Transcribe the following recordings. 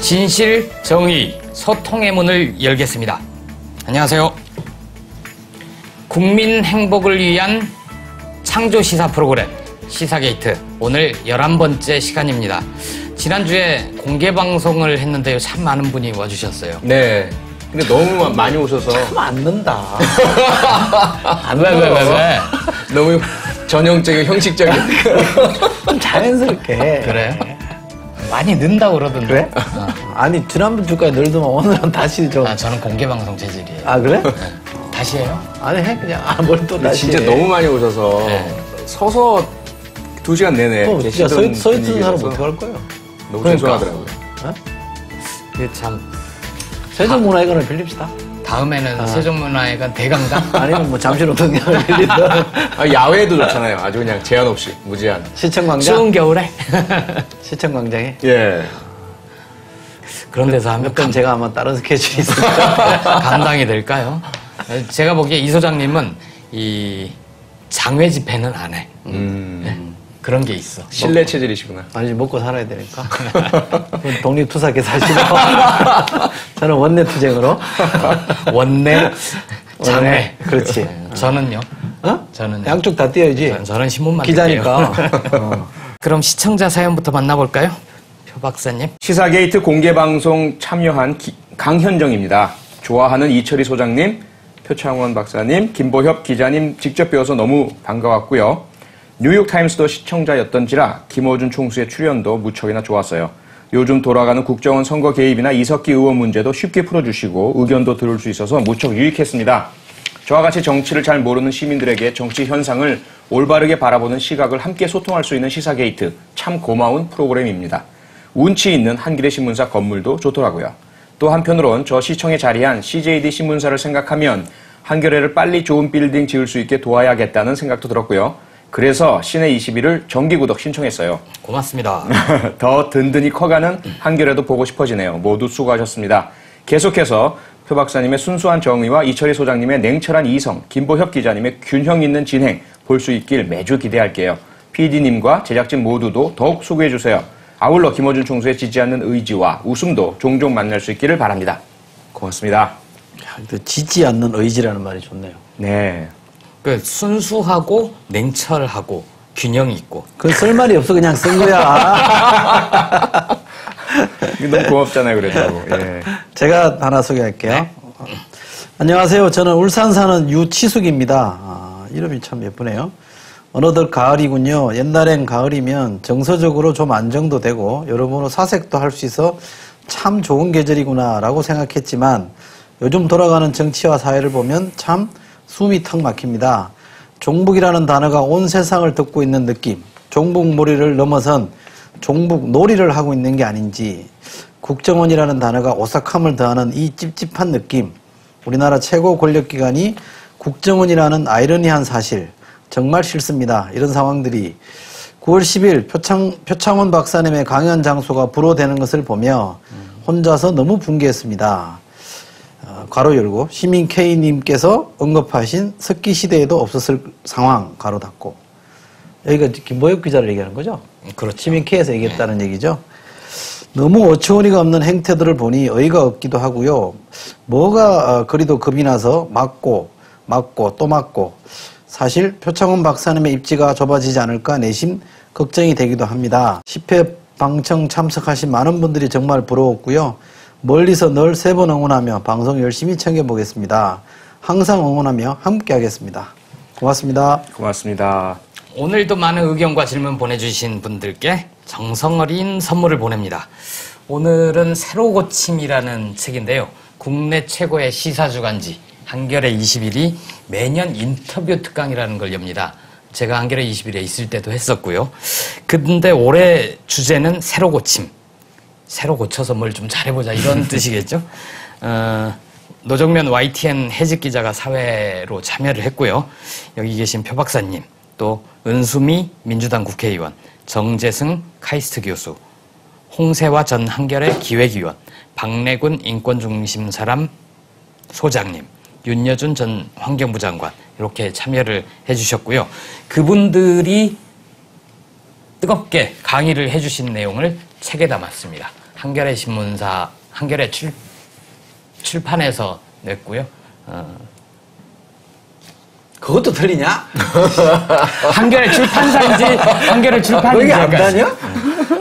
진실, 정의, 소통의 문을 열겠습니다. 안녕하세요. 국민 행복을 위한 창조 시사 프로그램 시사게이트, 오늘 11번째 시간입니다. 지난주에 공개 방송을 했는데요, 참 많은 분이 와주셨어요. 네. 근데 너무 많이 오셔서. 참 안 는다. 왜? 너무 전형적인, 형식적인. 좀 자연스럽게. 그래요? 많이 는다고 그러던데. 그래? 아니, 지난번 주까지 늘더만 오늘은 다시 좀. 저는 공개 방송 체질이에요. 아, 그래? 네. 다시 해요? 아니, 해, 그냥. 뭘 또 다시. 진짜 해. 너무 많이 오셔서. 네. 서서 2시간 내내. 또 진짜 서 있는 사람 분위기라서 어떻게 할 거예요? 너무 그러니까. 죄송하더라고요. 이게 참. 세종문화회관을 빌립시다. 다음에는 세종문화회관 대강당? 아니면 뭐 잠실운동장을 빌리든. 야외도 좋잖아요. 아주 그냥 제한 없이, 무제한. 시청광장? 추운 겨울에? 시청광장에? 예. 그런 데서 하면 그건 제가 아마 다른 스케줄이 있으니까. 감당이 될까요? 제가 보기에 이 소장님은 이 장외 집회는 안 해. 네? 그런 게 있어. 실내 체질이시구나. 아니지, 먹고 살아야 되니까. 독립투사께 사시고. 저는 원내투쟁으로. 원내, 장외. 그렇지. 저는요. 어? 저는 양쪽 다 띄어야지. 저는 신문만 기자니까. 띄게요. 그럼 시청자 사연부터 만나볼까요? 표 박사님. 시사게이트 공개방송 참여한 강현정입니다. 좋아하는 이철희 소장님, 표창원 박사님, 김보협 기자님 직접 뵈어서 너무 반가웠고요. 뉴욕타임스도 시청자였던지라 김어준 총수의 출연도 무척이나 좋았어요. 요즘 돌아가는 국정원 선거 개입이나 이석기 의원 문제도 쉽게 풀어주시고 의견도 들을 수 있어서 무척 유익했습니다. 저와 같이 정치를 잘 모르는 시민들에게 정치 현상을 올바르게 바라보는 시각을 함께 소통할 수 있는 시사게이트, 참 고마운 프로그램입니다. 운치 있는 한겨레 신문사 건물도 좋더라고요. 또 한편으론 저 시청에 자리한 CJD 신문사를 생각하면 한겨레를 빨리 좋은 빌딩 지을 수 있게 도와야겠다는 생각도 들었고요. 그래서 시내 21을 정기구독 신청했어요. 고맙습니다. 더 든든히 커가는 한겨레도 보고 싶어지네요. 모두 수고하셨습니다. 계속해서 표 박사님의 순수한 정의와 이철희 소장님의 냉철한 이성, 김보협 기자님의 균형 있는 진행 볼 수 있길 매주 기대할게요. PD님과 제작진 모두도 더욱 수고해주세요. 아울러 김어준 총수의 지지 않는 의지와 웃음도 종종 만날 수 있기를 바랍니다. 고맙습니다. 지지 않는 의지라는 말이 좋네요. 네. 그 순수하고 냉철하고 균형이 있고. 그건 쓸 말이 없어. 그냥 쓴 거야. 너무 고맙잖아요, 그래도. 예. 제가 하나 소개할게요. 네. 안녕하세요. 저는 울산 사는 유치숙입니다. 이름이 참 예쁘네요. 어느덧 가을이군요. 옛날엔 가을이면 정서적으로 좀 안정도 되고 여러모로 사색도 할 수 있어 참 좋은 계절이구나 라고 생각했지만 요즘 돌아가는 정치와 사회를 보면 참 숨이 턱 막힙니다. 종북이라는 단어가 온 세상을 덮고 있는 느낌, 종북몰이를 넘어선 종북놀이를 하고 있는 게 아닌지, 국정원이라는 단어가 오싹함을 더하는 이 찝찝한 느낌, 우리나라 최고 권력기관이 국정원이라는 아이러니한 사실, 정말 싫습니다. 이런 상황들이 9월 10일 표창원 박사님의 강연 장소가 불호되는 것을 보며 혼자서 너무 분개했습니다. 괄호 열고 시민 K님께서 언급하신 석기 시대에도 없었을 상황 괄호 닫고, 여기가 김보협 기자를 얘기하는 거죠? 그렇죠. 시민 K에서 얘기했다는 얘기죠. 너무 어처구니가 없는 행태들을 보니 어이가 없기도 하고요. 뭐가 그리도 겁이 나서 맞고 또 맞고, 사실 표창원 박사님의 입지가 좁아지지 않을까 내심 걱정이 되기도 합니다. 10회 방청 참석하신 많은 분들이 정말 부러웠고요. 멀리서 늘 3번 응원하며 방송 열심히 챙겨보겠습니다. 항상 응원하며 함께 하겠습니다. 고맙습니다. 고맙습니다. 오늘도 많은 의견과 질문 보내주신 분들께 정성 어린 선물을 보냅니다. 오늘은 새로 고침이라는 책인데요. 국내 최고의 시사주간지 한겨레 21이 매년 인터뷰 특강이라는 걸 엽니다. 제가 한겨레 21에 있을 때도 했었고요. 근데 올해 주제는 새로 고침. 새로 고쳐서 뭘 좀 잘해보자, 이런 뜻이겠죠. 노정면 YTN 해직 기자가 사회로 참여를 했고요. 여기 계신 표 박사님, 또 은수미 민주당 국회의원, 정재승 카이스트 교수, 홍세화 전 한겨레 기획위원, 박래군 인권중심사람 소장님, 윤여준 전 환경부 장관, 이렇게 참여를 해주셨고요. 그분들이 뜨겁게 강의를 해주신 내용을 책에 담았습니다. 한겨레 신문사, 한겨레 출판에서 냈고요. 그것도 틀리냐? 한겨레 출판사인지 한겨레 출판인지 여기 안 다녀?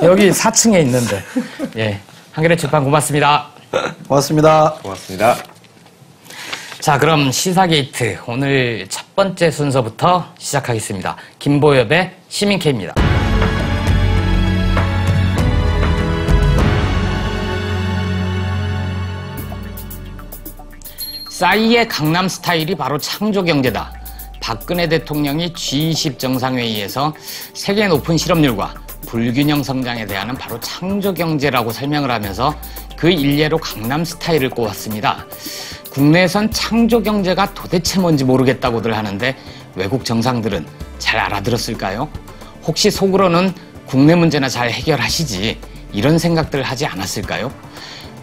여기 4층에 있는데. 예, 한겨레 출판 고맙습니다. 고맙습니다. 고맙습니다. 자, 그럼 시사게이트 오늘 첫 번째 순서부터 시작하겠습니다. 김보엽의 시민케입니다. 싸이의 강남 스타일이 바로 창조경제다. 박근혜 대통령이 G20 정상회의에서 세계 높은 실업률과 불균형 성장에 대한은 바로 창조경제라고 설명을 하면서 그 일례로 강남 스타일을 꼽았습니다. 국내에선 창조경제가 도대체 뭔지 모르겠다고들 하는데 외국 정상들은 잘 알아들었을까요? 혹시 속으로는 국내 문제나 잘 해결하시지 이런 생각들 하지 않았을까요?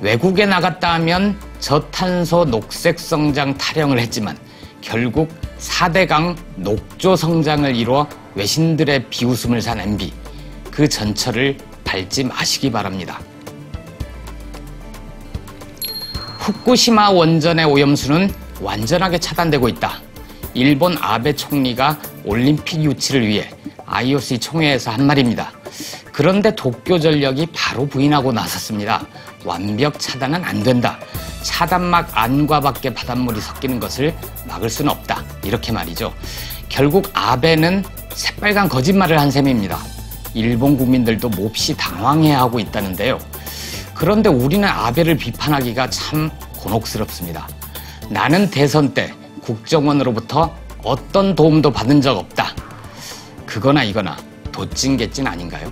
외국에 나갔다 하면 저탄소 녹색 성장 타령을 했지만 결국 4대강 녹조 성장을 이루어 외신들의 비웃음을 산 MB, 그 전철을 밟지 마시기 바랍니다. 후쿠시마 원전의 오염수는 완전하게 차단되고 있다. 일본 아베 총리가 올림픽 유치를 위해 IOC 총회에서 한 말입니다. 그런데 도쿄전력이 바로 부인하고 나섰습니다. 완벽 차단은 안 된다. 차단막 안과 밖에 바닷물이 섞이는 것을 막을 수는 없다. 이렇게 말이죠. 결국 아베는 새빨간 거짓말을 한 셈입니다. 일본 국민들도 몹시 당황해하고 있다는데요. 그런데 우리는 아베를 비판하기가 참 곤혹스럽습니다. 나는 대선 때 국정원으로부터 어떤 도움도 받은 적 없다. 그거나 이거나 도찐개찐 아닌가요?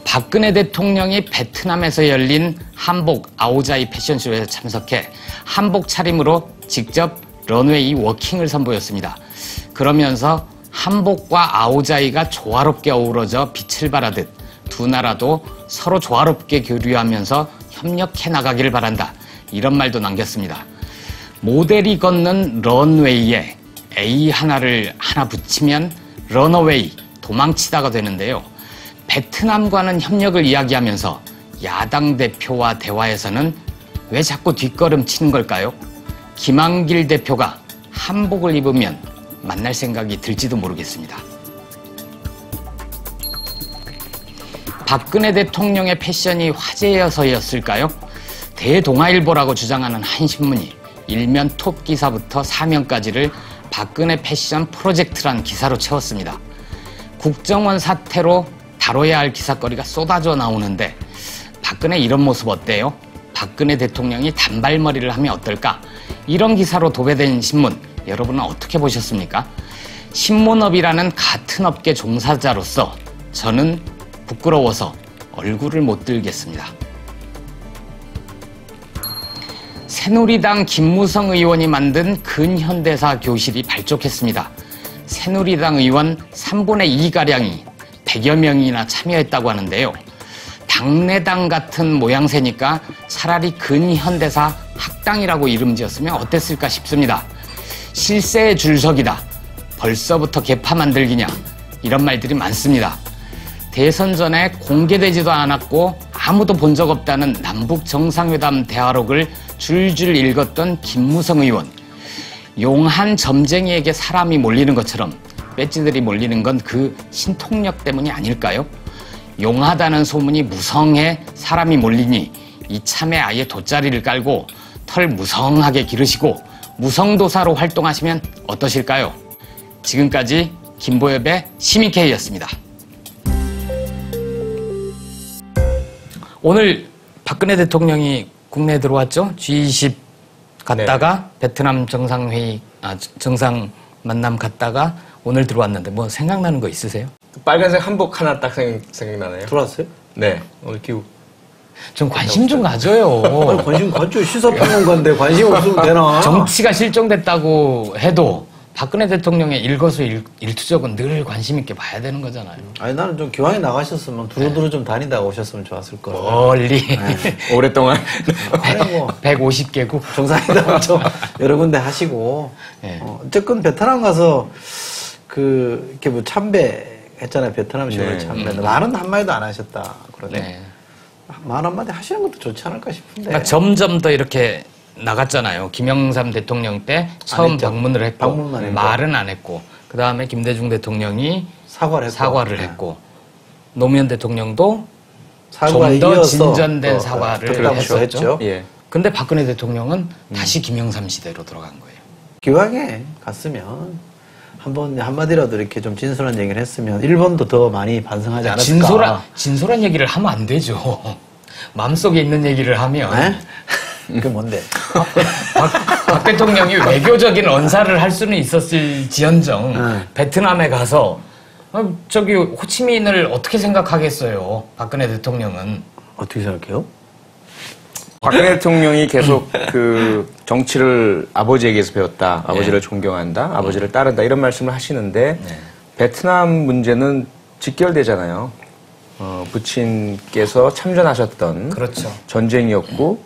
박근혜 대통령이 베트남에서 열린 한복 아오자이 패션쇼에 참석해 한복 차림으로 직접 런웨이 워킹을 선보였습니다. 그러면서 한복과 아오자이가 조화롭게 어우러져 빛을 발하듯 두 나라도 서로 조화롭게 교류하면서 협력해 나가기를 바란다. 이런 말도 남겼습니다. 모델이 걷는 런웨이에 A 하나를 하나 붙이면 런어웨이, 도망치다가 되는데요. 베트남과는 협력을 이야기하면서 야당 대표와 대화에서는 왜 자꾸 뒷걸음 치는 걸까요? 김한길 대표가 한복을 입으면 만날 생각이 들지도 모르겠습니다. 박근혜 대통령의 패션이 화제여서였을까요? 대동아일보라고 주장하는 한 신문이 일면 톱 기사부터 사면까지를 박근혜 패션 프로젝트란 기사로 채웠습니다. 국정원 사태로 다뤄야 할 기사거리가 쏟아져 나오는데 박근혜 이런 모습 어때요? 박근혜 대통령이 단발머리를 하면 어떨까? 이런 기사로 도배된 신문 여러분은 어떻게 보셨습니까? 신문업이라는 같은 업계 종사자로서 저는 부끄러워서 얼굴을 못 들겠습니다. 새누리당 김무성 의원이 만든 근현대사 교실이 발족했습니다. 새누리당 의원 3분의 2가량이 100여 명이나 참여했다고 하는데요. 당내당 같은 모양새니까 차라리 근현대사 학당이라고 이름 지었으면 어땠을까 싶습니다. 실세의 줄서기다. 벌써부터 개파 만들기냐. 이런 말들이 많습니다. 대선 전에 공개되지도 않았고 아무도 본 적 없다는 남북 정상회담 대화록을 줄줄 읽었던 김무성 의원. 용한 점쟁이에게 사람이 몰리는 것처럼 배지들이 몰리는 건 그 신통력 때문이 아닐까요? 용하다는 소문이 무성해 사람이 몰리니 이참에 아예 돗자리를 깔고 털 무성하게 기르시고 무성도사로 활동하시면 어떠실까요? 지금까지 김보엽의 시민케이였습니다. 오늘 박근혜 대통령이 국내에 들어왔죠? G20 갔다가 베트남 정상 만남 갔다가 오늘 들어왔는데 뭐 생각나는 거 있으세요? 빨간색 한복 하나 딱 생각나네요. 들어왔어요? 네. 오늘 기후. 좀 관심 좀 가져요. 아니, 관심 가져. 시사평론가인데 관심 없으면 되나? 정치가 실종됐다고 해도 박근혜 대통령의 일거수일투족은 늘 관심 있게 봐야 되는 거잖아요. 아니, 나는 좀 기왕에 나가셨으면 두루두루 좀 다니다가 오셨으면 좋았을 거예요. 멀리. 오랫동안. 아니, 뭐 150개국. 정상회담 좀 여러 군데 하시고. 네. 어쨌건 베트남 가서 이렇게 뭐 참배 했잖아요. 베트남식으로 네. 참여했는데 말은 한마디도 안 하셨다. 그러네. 네. 말 한마디 하시는 것도 좋지 않을까 싶은데. 그러니까 점점 더 이렇게 나갔잖아요. 김영삼 대통령 때 처음 했죠. 방문을 했고 방문만 했고. 말은 안 했고 그 다음에 김대중 대통령이 사과를 했고. 했고 노무현 대통령도 사과에 좀 더 이어서 진전된 또 사과를 그렇죠. 했었죠. 예. 근데 박근혜 대통령은 다시 김영삼 시대로 돌아간 거예요. 기왕에 갔으면 한번 한마디라도 이렇게 좀 진솔한 얘기를 했으면 일본도 더 많이 반성하지 않았을까. 진솔한 얘기를 하면 안 되죠. 마음속에 있는 얘기를 하면 네? 그게 뭔데? 박 대통령이 외교적인 언사를 할 수는 있었을지언정 베트남에 가서 저기 호치민을 어떻게 생각하겠어요. 박근혜 대통령은. 어떻게 생각해요? 박근혜 대통령이 계속 그 정치를 아버지에게서 배웠다. 아버지를 존경한다. 아버지를 따른다. 이런 말씀을 하시는데 베트남 문제는 직결되잖아요. 부친께서 참전하셨던 그렇죠. 전쟁이었고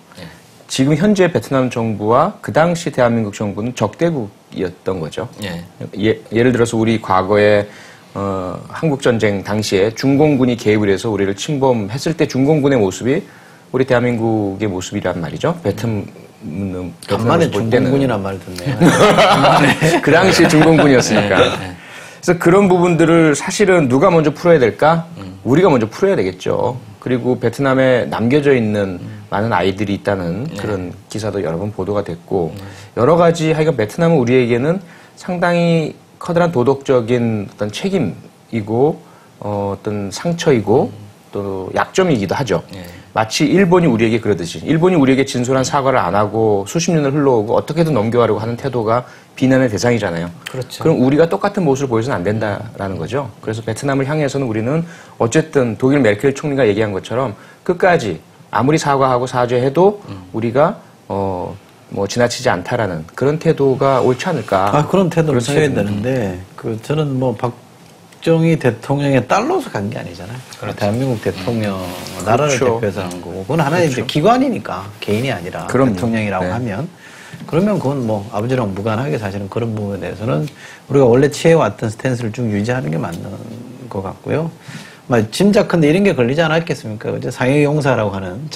지금 현재 베트남 정부와 그 당시 대한민국 정부는 적대국이었던 거죠. 예를 들어서 우리 과거에 한국전쟁 당시에 중공군이 개입을 해서 우리를 침범했을 때 중공군의 모습이 우리 대한민국의 모습이란 말이죠. 간만에 중공군이란 말 듣네요. 그 당시 중공군이었으니까. 그래서 그런 부분들을 사실은 누가 먼저 풀어야 될까? 우리가 먼저 풀어야 되겠죠. 그리고 베트남에 남겨져 있는 많은 아이들이 있다는 그런 기사도 여러 번 보도가 됐고 여러 가지 하여간 베트남은 우리에게는 상당히 커다란 도덕적인 어떤 책임이고 어떤 상처이고 또 약점이기도 하죠. 마치 일본이 우리에게 그러듯이 일본이 우리에게 진솔한 사과를 안 하고 수십 년을 흘러오고 어떻게든 넘겨가려고 하는 태도가 비난의 대상이잖아요. 그렇죠. 그럼 우리가 똑같은 모습을 보여서는 안 된다라는 거죠. 그래서 베트남을 향해서는 우리는 어쨌든 독일 메르켈 총리가 얘기한 것처럼 끝까지 아무리 사과하고 사죄해도 우리가 뭐 지나치지 않다라는 그런 태도가 옳지 않을까. 그런 태도를 그렇지. 써야 되는데 저는 뭐 박정희 대통령의 딸로서 간 게 아니잖아요. 그렇죠. 대한민국 대통령 나라를 그렇죠. 대표해서 한 거고 그건 하나의 이제 기관이니까 개인이 아니라 그럼요. 대통령이라고 네. 하면 그러면 그건 뭐 아버지랑 무관하게 사실은 그런 부분에 대해서는 우리가 원래 취해왔던 스탠스를 쭉 유지하는 게 맞는 것 같고요. 짐작컨대 이런 게 걸리지 않았겠습니까? 그죠? 상해용사라고 하는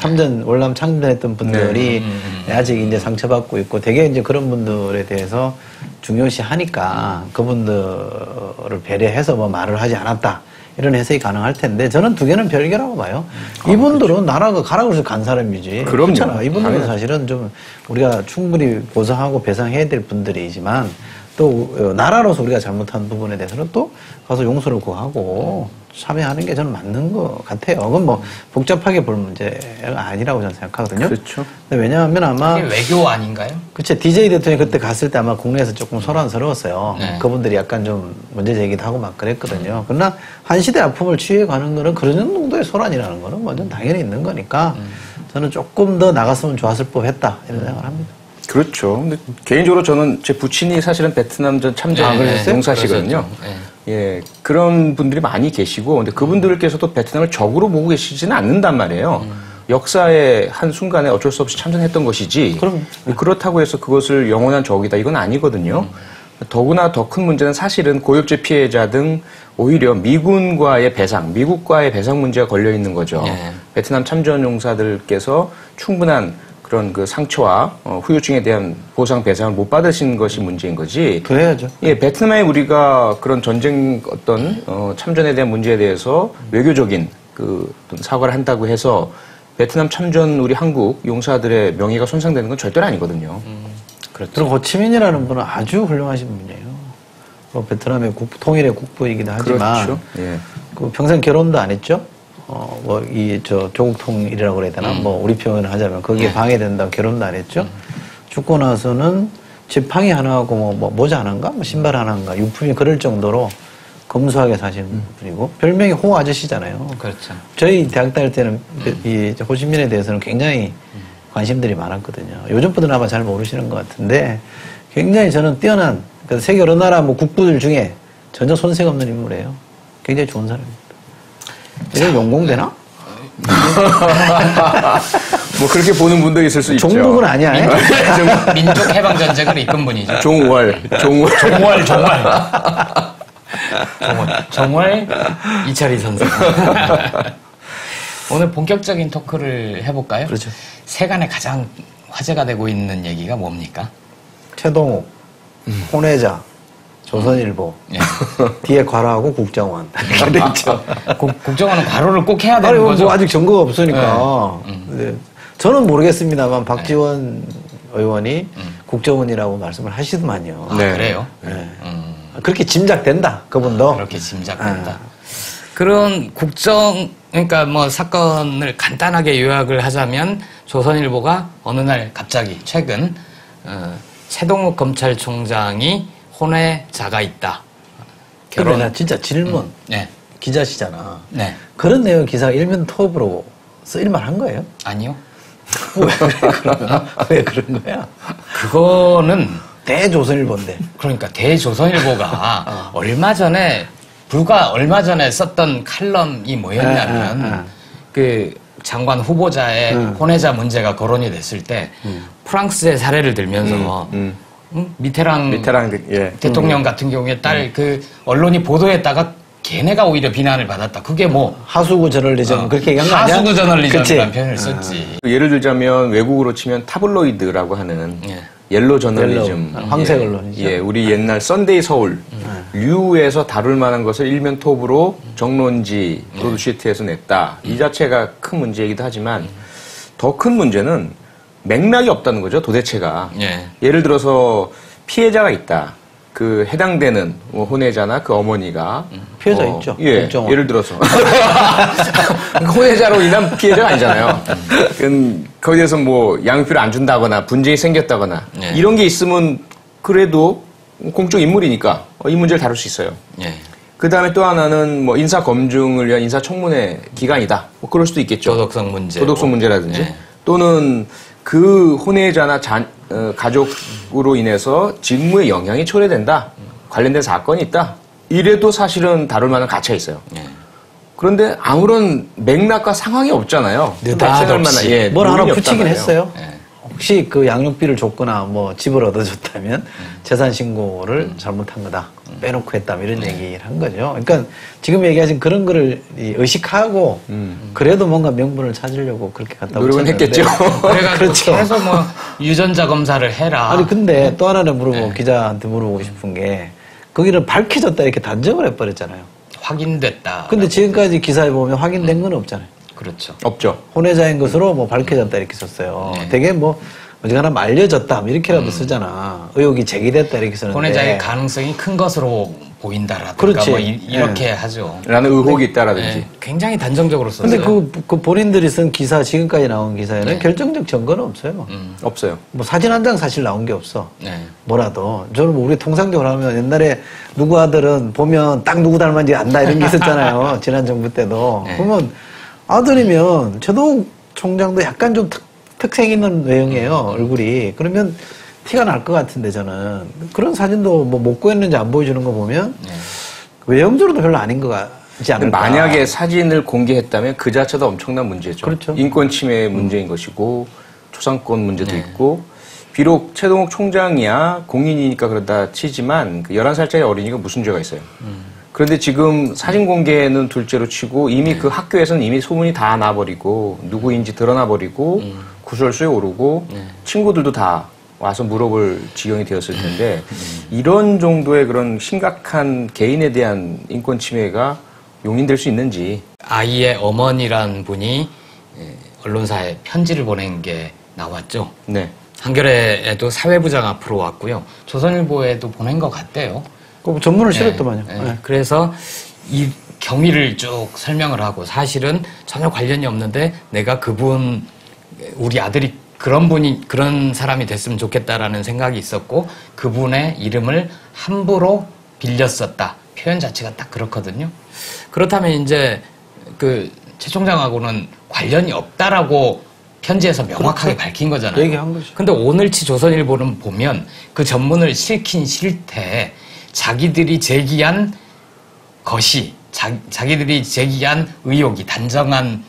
월남 참전했던 분들이 아직 이제 상처받고 있고 되게 이제 그런 분들에 대해서 중요시 하니까 그분들을 배려해서 뭐 말을 하지 않았다. 이런 해석이 가능할 텐데 저는 두 개는 별개라고 봐요. 이분들은 나라가 가라고 해서 간 사람이지. 그럼요. 그렇잖아. 이분들은 사실은 좀 우리가 충분히 보상하고 배상해야 될 분들이지만 또 나라로서 우리가 잘못한 부분에 대해서는 또 가서 용서를 구하고 참여하는 게 저는 맞는 것 같아요. 그건 뭐 복잡하게 볼 문제가 아니라고 저는 생각하거든요. 그렇죠. 근데 왜냐하면 아마 이게 외교 아닌가요? 그치 DJ 대통령이 그때 갔을 때 아마 국내에서 조금 소란스러웠어요. 네. 그분들이 약간 좀 문제 제기도 하고 막 그랬거든요. 그러나 한 시대 아픔을 취해 가는 거는 그런 정도의 소란이라는 거는 뭐 당연히 있는 거니까 저는 조금 더 나갔으면 좋았을 법했다 이런 생각을 합니다. 그렇죠. 근데 개인적으로 저는 제 부친이 사실은 베트남전 참전 용사시거든요. 예, 그런 분들이 많이 계시고, 근데 그분들께서도 베트남을 적으로 보고 계시지는 않는단 말이에요. 역사의 한 순간에 어쩔 수 없이 참전했던 것이지. 그럼. 그렇다고 해서 그것을 영원한 적이다 이건 아니거든요. 더구나 더 큰 문제는 사실은 고엽제 피해자 등 오히려 미군과의 배상, 미국과의 배상 문제가 걸려 있는 거죠. 베트남 참전 용사들께서 충분한 그런 그 상처와 후유증에 대한 보상 배상을 못 받으신 것이 문제인 거지. 그래야죠. 예, 베트남에 우리가 그런 전쟁 어떤 참전에 대한 문제에 대해서 외교적인 그 어떤 사과를 한다고 해서 베트남 참전 우리 한국 용사들의 명예가 손상되는 건 절대로 아니거든요. 그렇죠. 그리고 호치민이라는 분은 아주 훌륭하신 분이에요. 베트남의 통일의 국부이기도 하지만 그렇죠. 예. 그 평생 결혼도 안 했죠. 조국 통일이라고 그래야 되나? 우리 표현을 하자면 거기에 방해된다고 결혼도 안 했죠. 죽고 나서는 지팡이 하나하고 모자 하나인가? 신발 하나인가? 유품이 그럴 정도로 검소하게 사시는 분이고 별명이 호 아저씨잖아요. 그렇죠. 저희 대학 다닐 때는 이 호시민에 대해서는 굉장히 관심들이 많았거든요. 요즘 분들은 아마 잘 모르시는 것 같은데 굉장히 저는 뛰어난 세계 여러 나라 국부들 중에 전혀 손색 없는 인물이에요. 굉장히 좋은 사람입니다. 이건 용공되나? 뭐 그렇게 보는 분도 있을 수 있죠. 종북은 아니야. 민족 해방 전쟁을 이끈 분이죠. 종월. 종월. 정월 이철희 선생. 오늘 본격적인 토크를 해볼까요? 그렇죠. 세간에 가장 화제가 되고 있는 얘기가 뭡니까? 최동욱, 혼외자, 조선일보, 예. 뒤에 괄호하고 국정원. 이렇게 돼 있죠. 국정원은 과로를 꼭 해야 되는 아니, 거죠? 뭐 아직 증거가 없으니까. 네. 저는 모르겠습니다만 박지원 의원이 국정원이라고 말씀을 하시더만요. 아, 네. 그래요? 네. 그렇게 짐작된다. 그분도. 그렇게 짐작된다. 그런 그러니까 뭐 사건을 간단하게 요약을 하자면 조선일보가 어느 날 갑자기 최근 최동욱 검찰총장이 혼외자가 있다. 근데 나 진짜 질문. 네. 기자시잖아. 네. 그런 내용 기사가 일면 톱으로 쓰일만 한 거예요? 아니요. 왜 그런 거야? 그거는 대조선일보인데. 그러니까 대조선일보가 불과 얼마 전에 썼던 칼럼이 뭐였냐면 그 장관 후보자의 혼외자 문제가 거론이 됐을 때 프랑스의 사례를 들면서 미테랑 예. 대통령 같은 경우에 그 언론이 보도했다가 걔네가 오히려 비난을 받았다. 그게 뭐 하수구 저널리즘 그렇게 얘기한 거 아니야? 하수구 저널리즘이라는 그치? 표현을 썼지. 예를 들자면 외국으로 치면 타블로이드라고 하는 예. 옐로 저널리즘. 옐로우, 황색 언론이죠. 예, 우리 옛날 썬데이 서울 류에서 다룰 만한 것을 일면 톱으로 정론지 브로드시트에서 냈다. 이 자체가 큰 문제이기도 하지만 더 큰 문제는 맥락이 없다는 거죠. 도대체가. 예. 예를 들어서 피해자가 있다. 그 해당되는 뭐 혼외자나 그 어머니가 피해자 있죠. 예, 국정원. 예를 들어서 혼외자로 인한 피해자가 아니잖아요. 거기에서 뭐 양육비를 안 준다거나 분쟁이 생겼다거나 예. 이런 게 있으면 그래도 공적 인물이니까 이 문제를 다룰 수 있어요. 예. 그 다음에 또 하나는 뭐 인사 검증을 위한 인사청문회 기간이다. 뭐 그럴 수도 있겠죠. 도덕성 문제. 도덕성 문제라든지 예. 또는 그 혼외자나 가족으로 인해서 직무에 영향이 초래된다. 관련된 사건이 있다. 이래도 사실은 다룰 만한 가치가 있어요. 예. 그런데 아무런 맥락과 상황이 없잖아요. 느닷없이. 예, 뭘 하나 논의가 붙이긴 없잖아요. 했어요. 예. 혹시 그 양육비를 줬거나 뭐 집을 얻어줬다면 재산 신고를 잘못한 거다. 빼놓고 했다면 이런 얘기를 한 거죠. 그러니까 지금 얘기하신 그런 거를 의식하고 그래도 뭔가 명분을 찾으려고 그렇게 갖다 노력은 붙였는데 했겠죠. 그래가지고 그렇죠. 계속 뭐 유전자 검사를 해라. 아니 근데 또 하나는 기자한테 물어보고 싶은 게 거기는 밝혀졌다 이렇게 단정을 해버렸잖아요. 확인됐다. 근데 지금까지 기사에 보면 확인된 건 없잖아요. 그렇죠. 없죠. 혼외자인 것으로 뭐 밝혀졌다 이렇게 썼어요. 네. 되게 뭐 어지간하면 알려졌다 뭐 이렇게라도 쓰잖아. 의혹이 제기됐다 이렇게 쓰는데. 혼외자의 가능성이 큰 것으로 보인다라든가 그렇지. 뭐 이렇게 하죠. 라는 의혹이 있다라든지. 예. 굉장히 단정적으로 썼어요. 근데 그 본인들이 쓴 기사 지금까지 나온 기사에는 결정적 증거는 없어요. 없어요. 뭐 사진 한 장 사실 나온 게 없어. 네. 뭐라도 저는 뭐 우리 통상적으로 하면 옛날에 누구 아들은 보면 딱 누구 닮았는지 안다 이런 게 있었잖아요. 지난 정부 때도. 네. 그러면 아들이면 최동욱 총장도 약간 좀 특색 있는 외형이에요. 얼굴이. 그러면 티가 날 것 같은데 저는 그런 사진도 뭐 못 구했는지 안 보여주는 거 보면 외형적으로도 별로 아닌 것 같지 않을까. 만약에 사진을 공개했다면 그 자체도 엄청난 문제죠. 그렇죠. 인권 침해 문제인 것이고 초상권 문제도 있고 비록 최동욱 총장이야 공인이니까 그러다 치지만 그 11살짜리 어린이가 무슨 죄가 있어요. 그런데 지금 사진 공개는 둘째로 치고 이미 그 학교에서는 이미 소문이 다 나버리고 누구인지 드러나버리고 구설수에 오르고 친구들도 다 와서 물어볼 지경이 되었을 텐데 이런 정도의 그런 심각한 개인에 대한 인권 침해가 용인될 수 있는지. 아이의 어머니란 분이 언론사에 편지를 보낸 게 나왔죠. 네. 한겨레에도 사회부장 앞으로 왔고요. 조선일보에도 보낸 것 같대요. 그 전문을 네, 실었더만요. 네. 네. 그래서 이 경위를 쭉 설명을 하고 사실은 전혀 관련이 없는데 내가 우리 아들이 그런 사람이 됐으면 좋겠다라는 생각이 있었고 그분의 이름을 함부로 빌렸었다. 표현 자체가 딱 그렇거든요. 그렇다면 이제 그 최 총장하고는 관련이 없다라고 편지에서 명확하게 밝힌 거잖아요. 얘기한 거죠. 근데 오늘치 조선일보는 보면 그 전문을 싫긴 싫대 자기들이 제기한 것이 자기들이 제기한 의혹이 단정한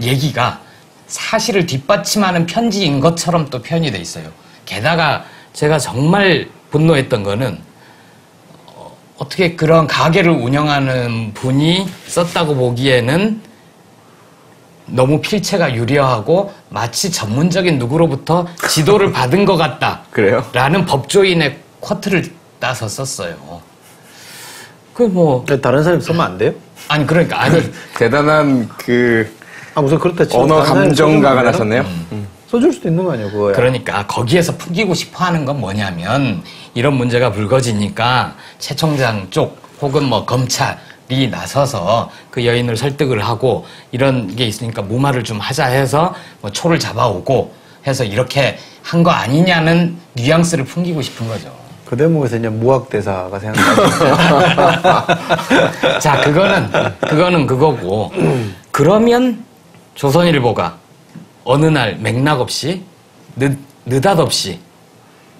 얘기가 사실을 뒷받침하는 편지인 것처럼 또 표현이 돼 있어요. 게다가 제가 정말 분노했던 거는 어떻게 그런 가게를 운영하는 분이 썼다고 보기에는 너무 필체가 유려하고 마치 전문적인 누구로부터 지도를 받은 것 같다. 그래요? 라는 법조인의 쿼트를 따서 썼어요. 그 뭐, 다른 사람이 쓰면 안 돼요? 아니, 그러니까, 아니, 대단한 그 우선 그렇다 치고 언어 다른 사람이 감정가가 써주면 안 나섰네요. 되나? 써줄 수도 있는 거 아니에요, 그거야. 그러니까 거기에서 풍기고 싶어 하는 건 뭐냐면 이런 문제가 불거지니까 최 총장 쪽 혹은 뭐 검찰이 나서서 그 여인을 설득을 하고 이런 게 있으니까 무마를 좀 하자 해서 뭐 초를 잡아오고 해서 이렇게 한 거 아니냐는 뉘앙스를 풍기고 싶은 거죠. 그 대목에서 이제 무학대사가 생각나요. 자, 그거는 그거고. 그러면 조선일보가 어느 날 맥락 없이 느닷없이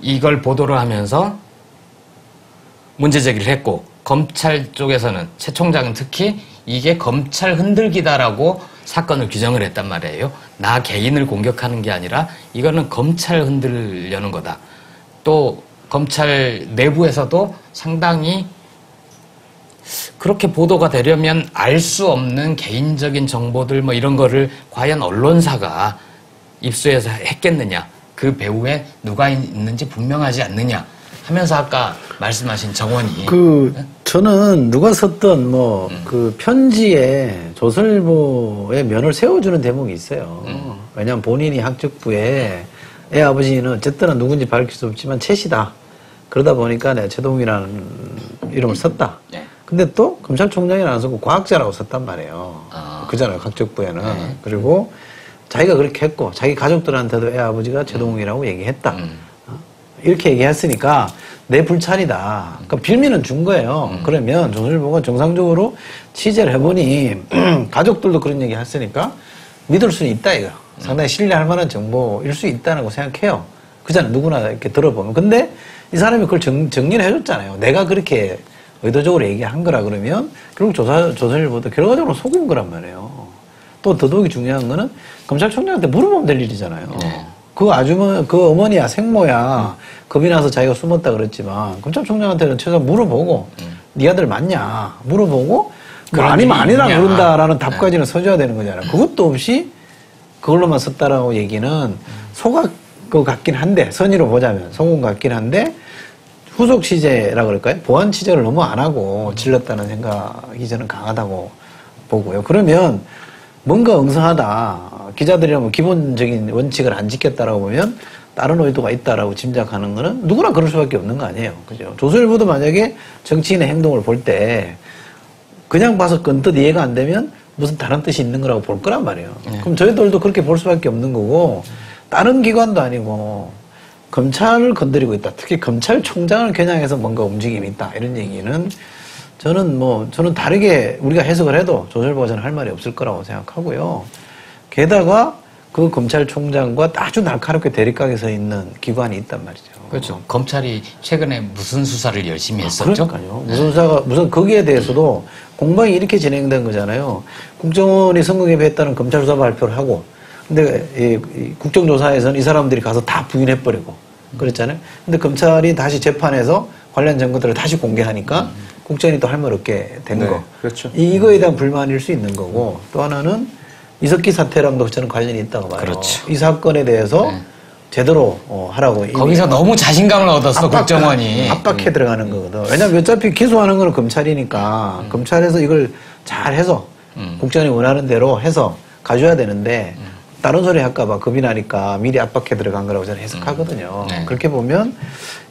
이걸 보도를 하면서 문제 제기를 했고 검찰 쪽에서는 최 총장은 특히 이게 검찰 흔들기다라고 사건을 규정을 했단 말이에요. 나 개인을 공격하는 게 아니라 이거는 검찰 흔들려는 거다. 또 검찰 내부에서도 상당히 그렇게 보도가 되려면 알 수 없는 개인적인 정보들 뭐 이런 거를 과연 언론사가 입수해서 했겠느냐. 그 배후에 누가 있는지 분명하지 않느냐 하면서 아까 말씀하신 정원이 저는 누가 썼던 그 편지에 조선일보의 면을 세워주는 대목이 있어요. 왜냐하면 본인이 학적부에 애 아버지는 어쨌든 누군지 밝힐 수 없지만 최씨다. 그러다 보니까 내가 최동욱이라는 이름을 썼다. 네. 근데 또 검찰총장이 안 쓰고 과학자라고 썼단 말이에요. 그잖아요, 학적부에는. 네. 그리고 자기가 그렇게 했고 자기 가족들한테도 애 아버지가 최동욱이라고 얘기했다. 이렇게 얘기했으니까 내 불찰이다. 그러니까 빌미는 준 거예요. 그러면 조선일보가 정상적으로 취재를 해보니 가족들도 그런 얘기 했으니까 믿을 수는 있다 이거. 상당히 신뢰할 만한 정보일 수 있다는 거 생각해요. 그잖아요. 누구나 이렇게 들어보면. 근데 이 사람이 그걸 정리를 해줬잖아요. 내가 그렇게 의도적으로 얘기한 거라 그러면 결국 조선일보도 결과적으로 속은 거란 말이에요. 또 더더욱이 중요한 거는 검찰총장한테 물어보면 될 일이잖아요. 그 아주머니, 그 어머니야, 생모야, 겁이 나서 자기가 숨었다 그랬지만, 검찰총장한테는 최소한 물어보고, 네 아들 맞냐? 물어보고, 뭐 아니면 아니라 그런다라는 답까지는 써줘야 되는 거잖아요. 그것도 없이 그걸로만 썼다라고 얘기는 속을 것 같긴 한데, 선의로 보자면 속은 것 같긴 한데, 후속 취재라 그럴까요? 보완 취재를 너무 안 하고 질렀다는 생각이 저는 강하다고 보고요. 그러면 뭔가 엉성하다. 기자들이라면 기본적인 원칙을 안 지켰다라고 보면 다른 의도가 있다라고 짐작하는 거는 누구나 그럴 수밖에 없는 거 아니에요. 그죠? 조선일보도 만약에 정치인의 행동을 볼 때 그냥 봐서 끈뜻 이해가 안 되면 무슨 다른 뜻이 있는 거라고 볼 거란 말이에요. 그럼 저희들도 그렇게 볼 수밖에 없는 거고 다른 기관도 아니고 검찰을 건드리고 있다. 특히 검찰총장을 겨냥해서 뭔가 움직임이 있다. 이런 얘기는 저는 다르게 우리가 해석을 해도 조선일보가 저는 할 말이 없을 거라고 생각하고요. 게다가 그 검찰총장과 아주 날카롭게 대립각에 서 있는 기관이 있단 말이죠. 그렇죠. 검찰이 최근에 무슨 수사를 열심히 했었죠? 그러니까요. 무슨 거기에 대해서도 공방이 이렇게 진행된 거잖아요. 국정원이 선거 개입했다는 검찰 수사 발표를 하고, 근데 이 국정조사에서는 이 사람들이 가서 다 부인해버리고 그랬잖아요. 근데 검찰이 다시 재판에서 관련 증거들을 다시 공개하니까 국정원이 또 할 말 없게 된 거. 그렇죠. 이거에 대한 불만일 수 있는 거고, 또 하나는 이석기 사태랑도 저는 관련이 있다고 봐요. 그렇죠. 이 사건에 대해서 제대로 하라고. 거기서 너무 자신감을 얻었어, 국정원이. 압박해 들어가는 거거든. 왜냐면 어차피 기소하는 거는 검찰이니까 검찰에서 이걸 잘 해서 국정원이 원하는 대로 해서 가져야 되는데 다른 소리 할까봐 겁이 나니까 미리 압박해 들어간 거라고 저는 해석하거든요. 네. 그렇게 보면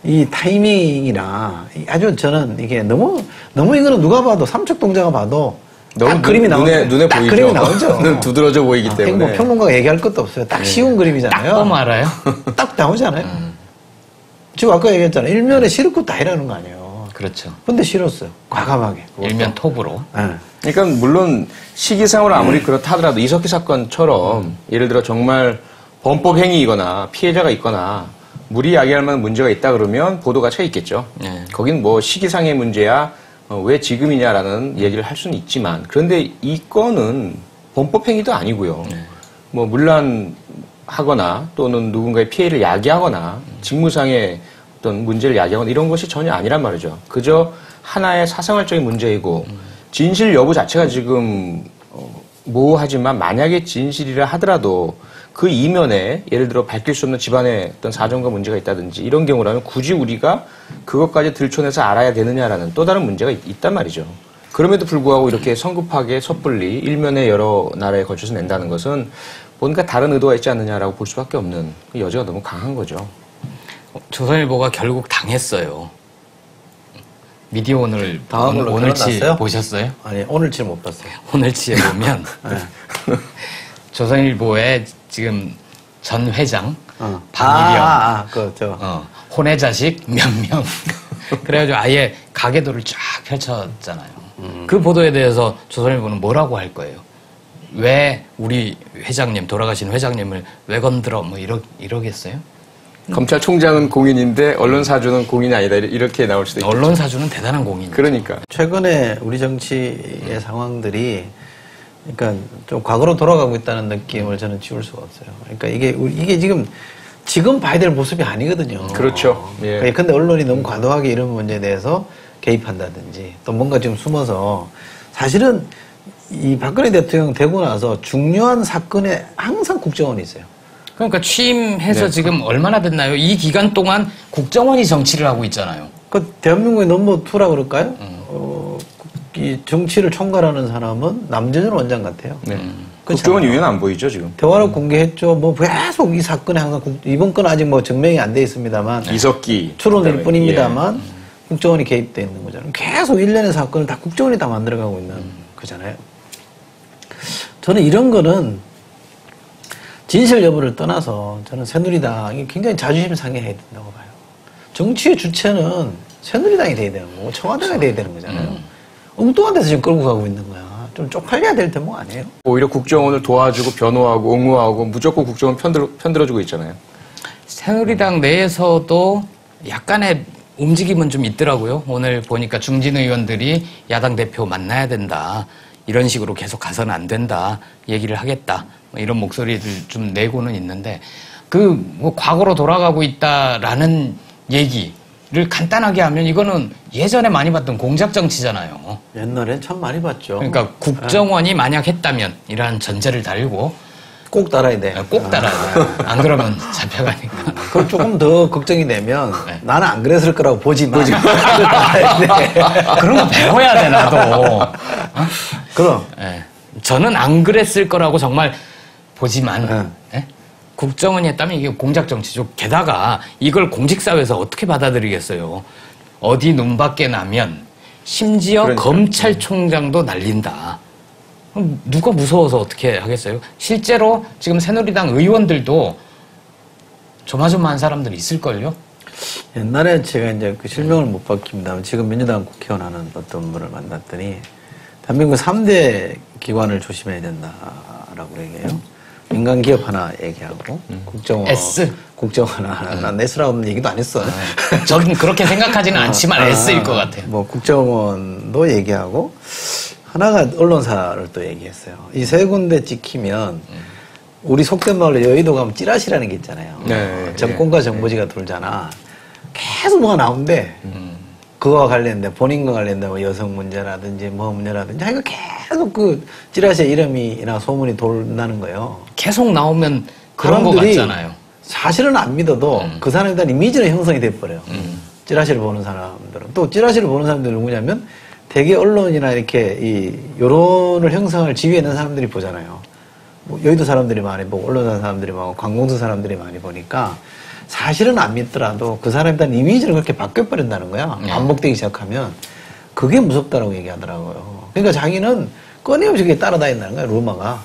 이 타이밍이나 아주 저는 이게 너무 이거는 누가 봐도 삼척동자가 봐도 딱 그림이 나오죠. 눈에 딱 보이죠. 그림이 나오죠. 눈 두드러져 보이기 때문에. 뭐 평론가가 얘기할 것도 없어요. 딱 쉬운 그림이잖아요. 딱 보면 알아요. 딱 나오잖아요. 지금 아까 얘기했잖아요. 일면에 싫을 것도 아니라는 거 아니에요. 그렇죠. 근데 싫었어요. 과감하게. 그것도. 일면 톡으로. 네. 그러니까 물론 시기상으로 아무리 그렇다 하더라도 이석기 사건처럼 예를 들어 정말 범법 행위이거나 피해자가 있거나 무리 야기할 만한 문제가 있다 그러면 보도 가치가 있겠죠. 네. 거긴 뭐 시기상의 문제야 왜 지금이냐라는 얘기를 할 수는 있지만 그런데 이 건은 범법 행위도 아니고요. 뭐 문란하거나 또는 누군가의 피해를 야기하거나 직무상의 어떤 문제를 야기하거나 이런 것이 전혀 아니란 말이죠. 그저 하나의 사생활적인 문제이고 진실 여부 자체가 지금 모호하지만 만약에 진실이라 하더라도 그 이면에 예를 들어 밝힐 수 없는 집안의 어떤 사정과 문제가 있다든지 이런 경우라면 굳이 우리가 그것까지 들춰내서 알아야 되느냐라는 또 다른 문제가 있단 말이죠. 그럼에도 불구하고 이렇게 성급하게 섣불리 일면에 여러 나라에 걸쳐서 낸다는 것은 뭔가 다른 의도가 있지 않느냐라고 볼 수밖에 없는 여지가 너무 강한 거죠. 조선일보가 결국 당했어요. 미디어 오늘 당한 걸로 오늘치 드러났어요? 보셨어요? 아니, 오늘치를 못 봤어요. 오늘치에 보면 조선일보의 지금 전 회장 박일영 혼의 자식 몇 명 그래가지고 아예 가계도를 쫙 펼쳤잖아요. 그 보도에 대해서 조선일보는 뭐라고 할 거예요? 왜 우리 회장님 돌아가신 회장님을 왜 건드려 뭐 이러겠어요? 검찰총장은 공인인데 언론사주는 공인이 아니다 이렇게 나올 수도 있죠. 언론사주는 대단한 공인. 그러니까 최근에 우리 정치의 상황들이 그러니까 좀 과거로 돌아가고 있다는 느낌을 저는 지울 수가 없어요. 그러니까 이게 지금 봐야 될 모습이 아니거든요. 그렇죠. 예. 근데 언론이 너무 과도하게 이런 문제에 대해서 개입한다든지 또 뭔가 좀 숨어서 사실은 이 박근혜 대통령 되고 나서 중요한 사건에 항상 국정원이 있어요. 그러니까 취임해서 지금 얼마나 됐나요? 이 기간 동안 국정원이 정치를 하고 있잖아요. 그 대한민국의 넘버 2라 그럴까요? 이 정치를 총괄하는 사람은 남재준 원장 같아요. 국정원 유해는 안 보이죠 지금. 대화를 공개했죠. 뭐 계속 이 사건에 항상 이번 건 아직 뭐 증명이 안 돼 있습니다만 이석기 추론일 뿐입니다만 국정원이 개입돼 있는 거잖아요. 계속 일련의 사건을 다 국정원이 다 만들어가고 있는 거잖아요. 저는 이런 거는 진실 여부를 떠나서 저는 새누리당이 굉장히 자존심 상해해야 된다고 봐요. 정치의 주체는 새누리당이 돼야 되는 거고 청와대가 돼야 되는 거잖아요. 엉뚱한 데서 지금 끌고 가고 있는 거야. 좀 쪽팔려야 될 대목 아니에요? 오히려 국정원을 도와주고 변호하고 옹호하고 무조건 국정원 편들어주고 있잖아요. 새누리당 내에서도 약간의 움직임은 좀 있더라고요. 오늘 보니까 중진 의원들이 야당 대표 만나야 된다. 이런 식으로 계속 가서는 안 된다. 얘기를 하겠다. 이런 목소리를 좀 내고는 있는데 뭐 과거로 돌아가고 있다라는 얘기를 간단하게 하면 이거는 예전에 많이 봤던 공작 정치잖아요. 옛날엔 참 많이 봤죠. 그러니까 국정원이 만약 했다면 이러한 전제를 달고 꼭 따라야 돼. 꼭 따라야 돼. 안 그러면 잡혀가니까. 그걸 조금 더 걱정이 되면 나는 안 그랬을 거라고 보지만 따라야 돼. 그런 거 배워야 돼 나도. 그럼 저는 안 그랬을 거라고 정말 보지만 국정원이 했다면 이게 공작 정치죠. 게다가 이걸 공직사회에서 어떻게 받아들이겠어요. 어디 눈밖에 나면 심지어 그러니까. 검찰총장도 날린다. 그럼 누가 무서워서 어떻게 하겠어요? 실제로 지금 새누리당 의원들도 조마조마한 사람들이 있을걸요? 옛날에 제가 이제 그 실명을 못 밝힙니다만 지금 민주당 국회의원 하는 어떤 분을 만났더니 대한민국 3대 기관을 조심해야 된다라고 얘기해요. 민간 기업 하나 얘기하고 국정원 S. 국정원 하나 난 S라고 얘기도 안 했어. 저는 그렇게 생각하지는 않지만 S일 것 같아요. 뭐 국정원도 얘기하고 하나가 언론사를 또 얘기했어요. 이 세 군데 찍히면 우리 속된 말로 여의도 가면 찌라시라는 게 있잖아요. 정권과 정보지가 돌잖아. 계속 뭐가 나온대. 그거와 관련된 본인과 관련된 뭐 여성 문제라든지 뭐 문제라든지 하여간 계속 그 찌라시의 이름이나 소문이 돌나는 거예요. 계속 나오면 그런 거 사람들이 같잖아요. 사실은 안 믿어도 그 사람에 대한 이미지는 형성이 돼버려요. 찌라시를 보는 사람들은. 또 찌라시를 보는 사람들은 누구냐면 대개 언론이나 이렇게 이 여론을 형성할 지위에 있는 사람들이 보잖아요. 뭐 여의도 사람들이 많이 보고 언론사 사람들이 많고 관공서 사람들이 많이 보니까 사실은 안 믿더라도 그 사람에 대한 이미지를 그렇게 바뀌어버린다는 거야. 반복되기 시작하면. 그게 무섭다라고 얘기하더라고요. 그러니까 자기는 끊임없이 그게 따라다닌다는 거야, 루머가.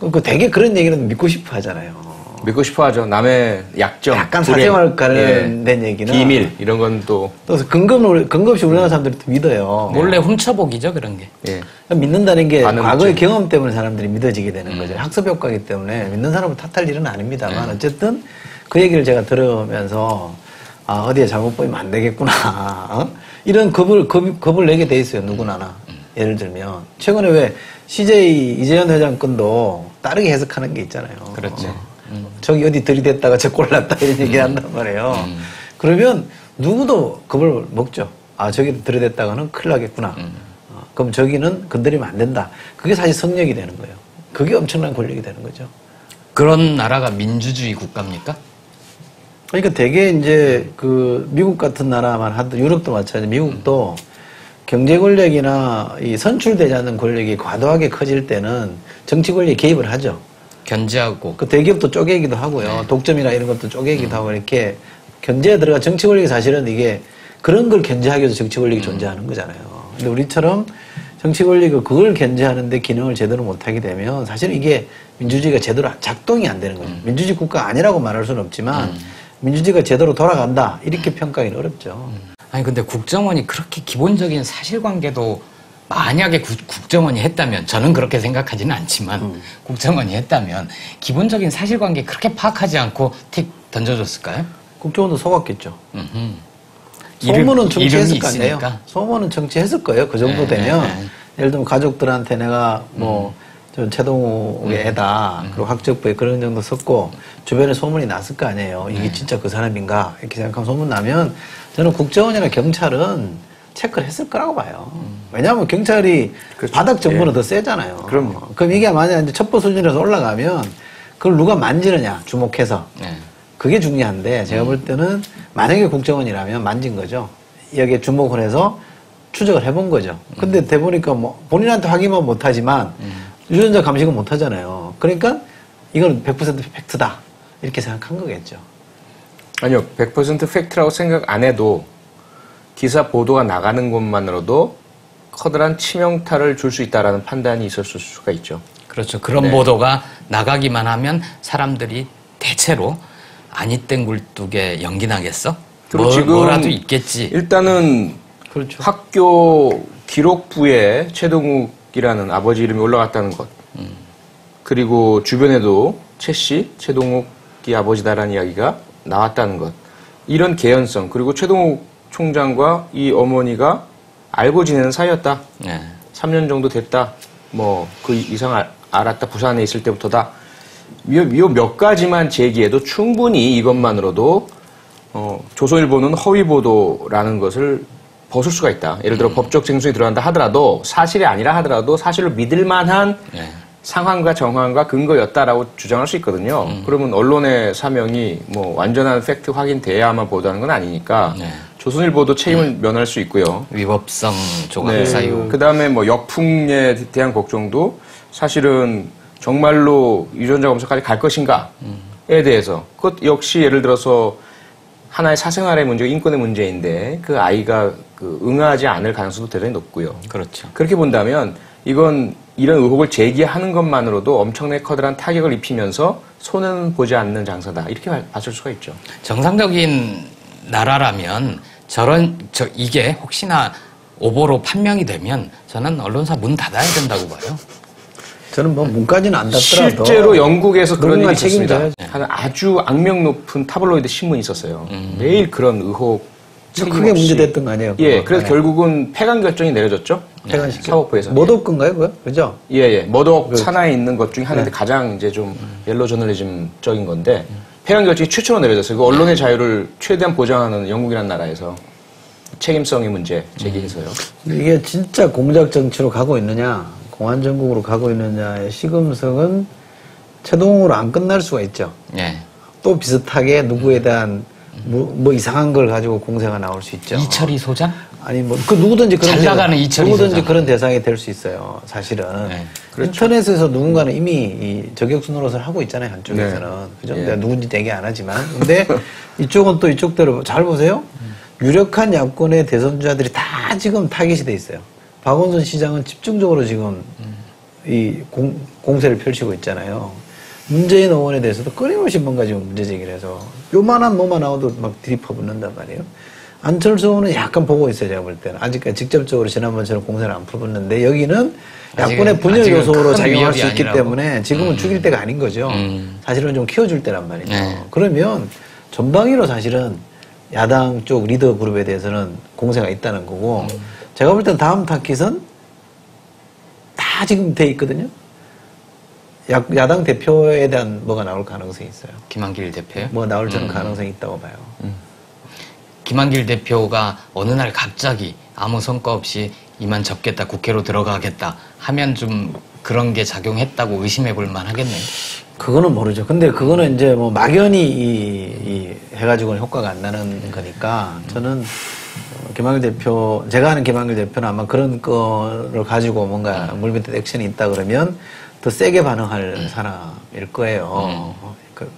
그 되게 그런 얘기는 믿고 싶어 하잖아요. 믿고 싶어 하죠. 남의 약점. 약간 불행, 사생활 관련된 얘기는. 비밀, 이런 건 또. 또 근거 없이 우리나라 사람들이 또 믿어요. 몰래 훔쳐보기죠, 그런 게. 믿는다는 게 많은 과거의 문제. 경험 때문에 사람들이 믿어지게 되는 거죠. 학습 효과이기 때문에 믿는 사람을 탓할 일은 아닙니다만 어쨌든 그 얘기를 제가 들으면서 어디에 잘못 보이면 안 되겠구나. 이런 겁을 내게 돼 있어요. 누구나나. 예를 들면 최근에 왜 CJ 이재현 회장 건도 다르게 해석하는 게 있잖아요. 그렇죠. 저기 어디 들이댔다가 저 꼴났다 이런 얘기 한단 말이에요. 그러면 누구도 겁을 먹죠. 아, 저기 들이댔다가는 큰일 나겠구나. 그럼 저기는 건드리면 안 된다. 그게 사실 성역이 되는 거예요. 그게 엄청난 권력이 되는 거죠. 그런 나라가 민주주의 국가입니까? 그러니까 되게 이제 그 미국 같은 나라만 하든 유럽도 마찬가지. 미국도 경제 권력이나 이 선출되지 않는 권력이 과도하게 커질 때는 정치 권력이 개입을 하죠. 견제하고. 그 대기업도 쪼개기도 하고요. 독점이나 이런 것도 쪼개기도 하고 이렇게 견제에 들어가 정치 권력이 사실은 이게 그런 걸 견제하기 위해서 정치 권력이 존재하는 거잖아요. 근데 우리처럼 정치 권력이 그걸 견제하는데 기능을 제대로 못하게 되면 사실은 이게 민주주의가 제대로 작동이 안 되는 거죠. 민주주의 국가 아니라고 말할 수는 없지만 민주주의가 제대로 돌아간다 이렇게 평가하기는 어렵죠. 아니 근데 국정원이 그렇게 기본적인 사실관계도 만약에 국정원이 했다면 저는 그렇게 생각하지는 않지만 국정원이 했다면 기본적인 사실관계 그렇게 파악하지 않고 틱 던져줬을까요? 국정원도 속았겠죠. 음흠. 소문은 정치했을 거 아니에요. 있으니까. 소문은 정치했을 거예요. 그 정도 되면 예를 들면 가족들한테 내가 뭐 저 최동욱의 애다. 그리고 학적부에 그런 정도 썼고 주변에 소문이 났을 거 아니에요. 이게 진짜 그 사람인가 이렇게 생각하면 소문 나면 저는 국정원이나 경찰은 체크를 했을 거라고 봐요. 왜냐하면 경찰이 그렇죠. 바닥 정보는 더 세잖아요. 그럼요. 그럼 이게 만약에 이제 첩보 수준에서 올라가면 그걸 누가 만지느냐 주목해서 네. 그게 중요한데 제가 볼 때는 만약에 국정원이라면 만진 거죠. 여기에 주목을 해서 추적을 해본 거죠. 근데 대보니까 뭐 본인한테 확인만 못하지만 유전자 감식은 못하잖아요. 그러니까 이건 100% 팩트다 이렇게 생각한 거겠죠. 아니요, 100% 팩트라고 생각 안 해도 기사 보도가 나가는 것만으로도 커다란 치명타를 줄 수 있다라는 판단이 있었을 수가 있죠. 그렇죠. 그런 보도가 나가기만 하면 사람들이 대체로 아니 땡 굴뚝에 연기 나겠어? 그리고 지금 뭐라도 있겠지. 일단은 그렇죠. 학교 기록부에 최동욱이라는 아버지 이름이 올라갔다는 것. 그리고 주변에도 최 씨, 최동욱이 아버지다라는 이야기가 나왔다는 것. 이런 개연성. 그리고 최동욱 총장과 이 어머니가 알고 지내는 사이였다. 네. 3년 정도 됐다. 뭐 그 이상 알았다. 부산에 있을 때부터다. 요 몇 가지만 제기해도 충분히 이것만으로도 조선일보는 허위 보도라는 것을 벗을 수가 있다. 예를 들어 법적 쟁송이 들어간다 하더라도 사실이 아니라 하더라도 사실로 믿을 만한 상황과 정황과 근거였다라고 주장할 수 있거든요. 그러면 언론의 사명이 뭐 완전한 팩트 확인돼야만 보도하는 건 아니니까 조선일보도 책임을 면할 수 있고요. 위법성 조각 사유. 그다음에 뭐 역풍에 대한 걱정도 사실은 정말로 유전자 검사까지 갈 것인가에 대해서 그것 역시 예를 들어서 하나의 사생활의 문제, 인권의 문제인데 그 아이가 응하지 않을 가능성도 대단히 높고요. 그렇죠. 그렇게 본다면 이건 이런 의혹을 제기하는 것만으로도 엄청나게 커다란 타격을 입히면서 손은 보지 않는 장사다. 이렇게 봤을 수가 있죠. 정상적인 나라라면 이게 혹시나 오보로 판명이 되면 저는 언론사 문 닫아야 된다고 봐요. 저는 뭐 문까지는 안 닫더라도 실제로 영국에서 그런 일이 누군가 있었습니다. 책임져야죠. 한 아주 악명 높은 타블로이드 신문이 있었어요. 매일 그런 의혹 크게 문제됐던 거 아니에요? 그거? 예, 그래서 네. 결국은 폐간 결정이 내려졌죠. 폐간시켜. 사법부에서. 모독건가요, 그거? 그죠? 예. 머덕 산하에 있는 것 중에 하나인데 가장 이제 좀 옐로 저널리즘적인 건데 폐간 결정이 최초로 내려졌어요. 그 언론의 자유를 최대한 보장하는 영국이라는 나라에서 책임성의 문제 제기해서요. 이게 진짜 공작 정치로 가고 있느냐, 공안 정국으로 가고 있느냐의 시금석은 최동으로 안 끝날 수가 있죠. 예. 또 비슷하게 누구에 대한 뭐 이상한 걸 가지고 공세가 나올 수 있죠. 이철희 소장? 아니 뭐 그 누구든지 그런 잘 나가는 이철희 누구든지 소장. 그런 대상이 될 수 있어요. 사실은 네, 인터넷에서 누군가는 이미 이 저격수 노릇을 하고 있잖아요. 한쪽에서는 네. 그죠? 예. 내가 누군지 얘기 안 하지만 근데 이쪽은 또 이쪽대로 잘 보세요. 유력한 야권의 대선주자들이 다 지금 타깃이 돼 있어요. 박원순 시장은 집중적으로 지금 이 공세를 펼치고 있잖아요. 문재인 의원에 대해서도 끊임없이 뭔가 지금 문제 제기를 해서 요만한 뭐만 나와도 막 들이퍼붓는단 말이에요. 안철수 의원은 약간 보고 있어요, 제가 볼 때는. 아직까지 직접적으로 지난번처럼 공세를 안 풀었는데 여기는 야권의 분열 아직은 요소로 큰 작용할 위협이 수 있기 아니라고? 때문에 지금은 죽일 때가 아닌 거죠. 사실은 좀 키워줄 때란 말이죠. 그러면 전방위로 사실은 야당 쪽 리더 그룹에 대해서는 공세가 있다는 거고 제가 볼 땐 다음 타깃은 다 지금 돼 있거든요. 야당 대표에 대한 뭐가 나올 가능성이 있어요. 김한길 대표요? 뭐 나올 저는 가능성이 있다고 봐요. 김한길 대표가 어느 날 갑자기 아무 성과 없이 이만 접겠다, 국회로 들어가겠다 하면 좀 그런 게 작용했다고 의심해 볼 만 하겠네요. 그거는 모르죠. 근데 그거는 이제 뭐 막연히 이 해가지고는 효과가 안 나는 거니까 저는 김한길 대표, 제가 아는 김한길 대표는 아마 그런 거를 가지고 뭔가 물밑에 액션이 있다 그러면 더 세게 반응할 사람일 거예요.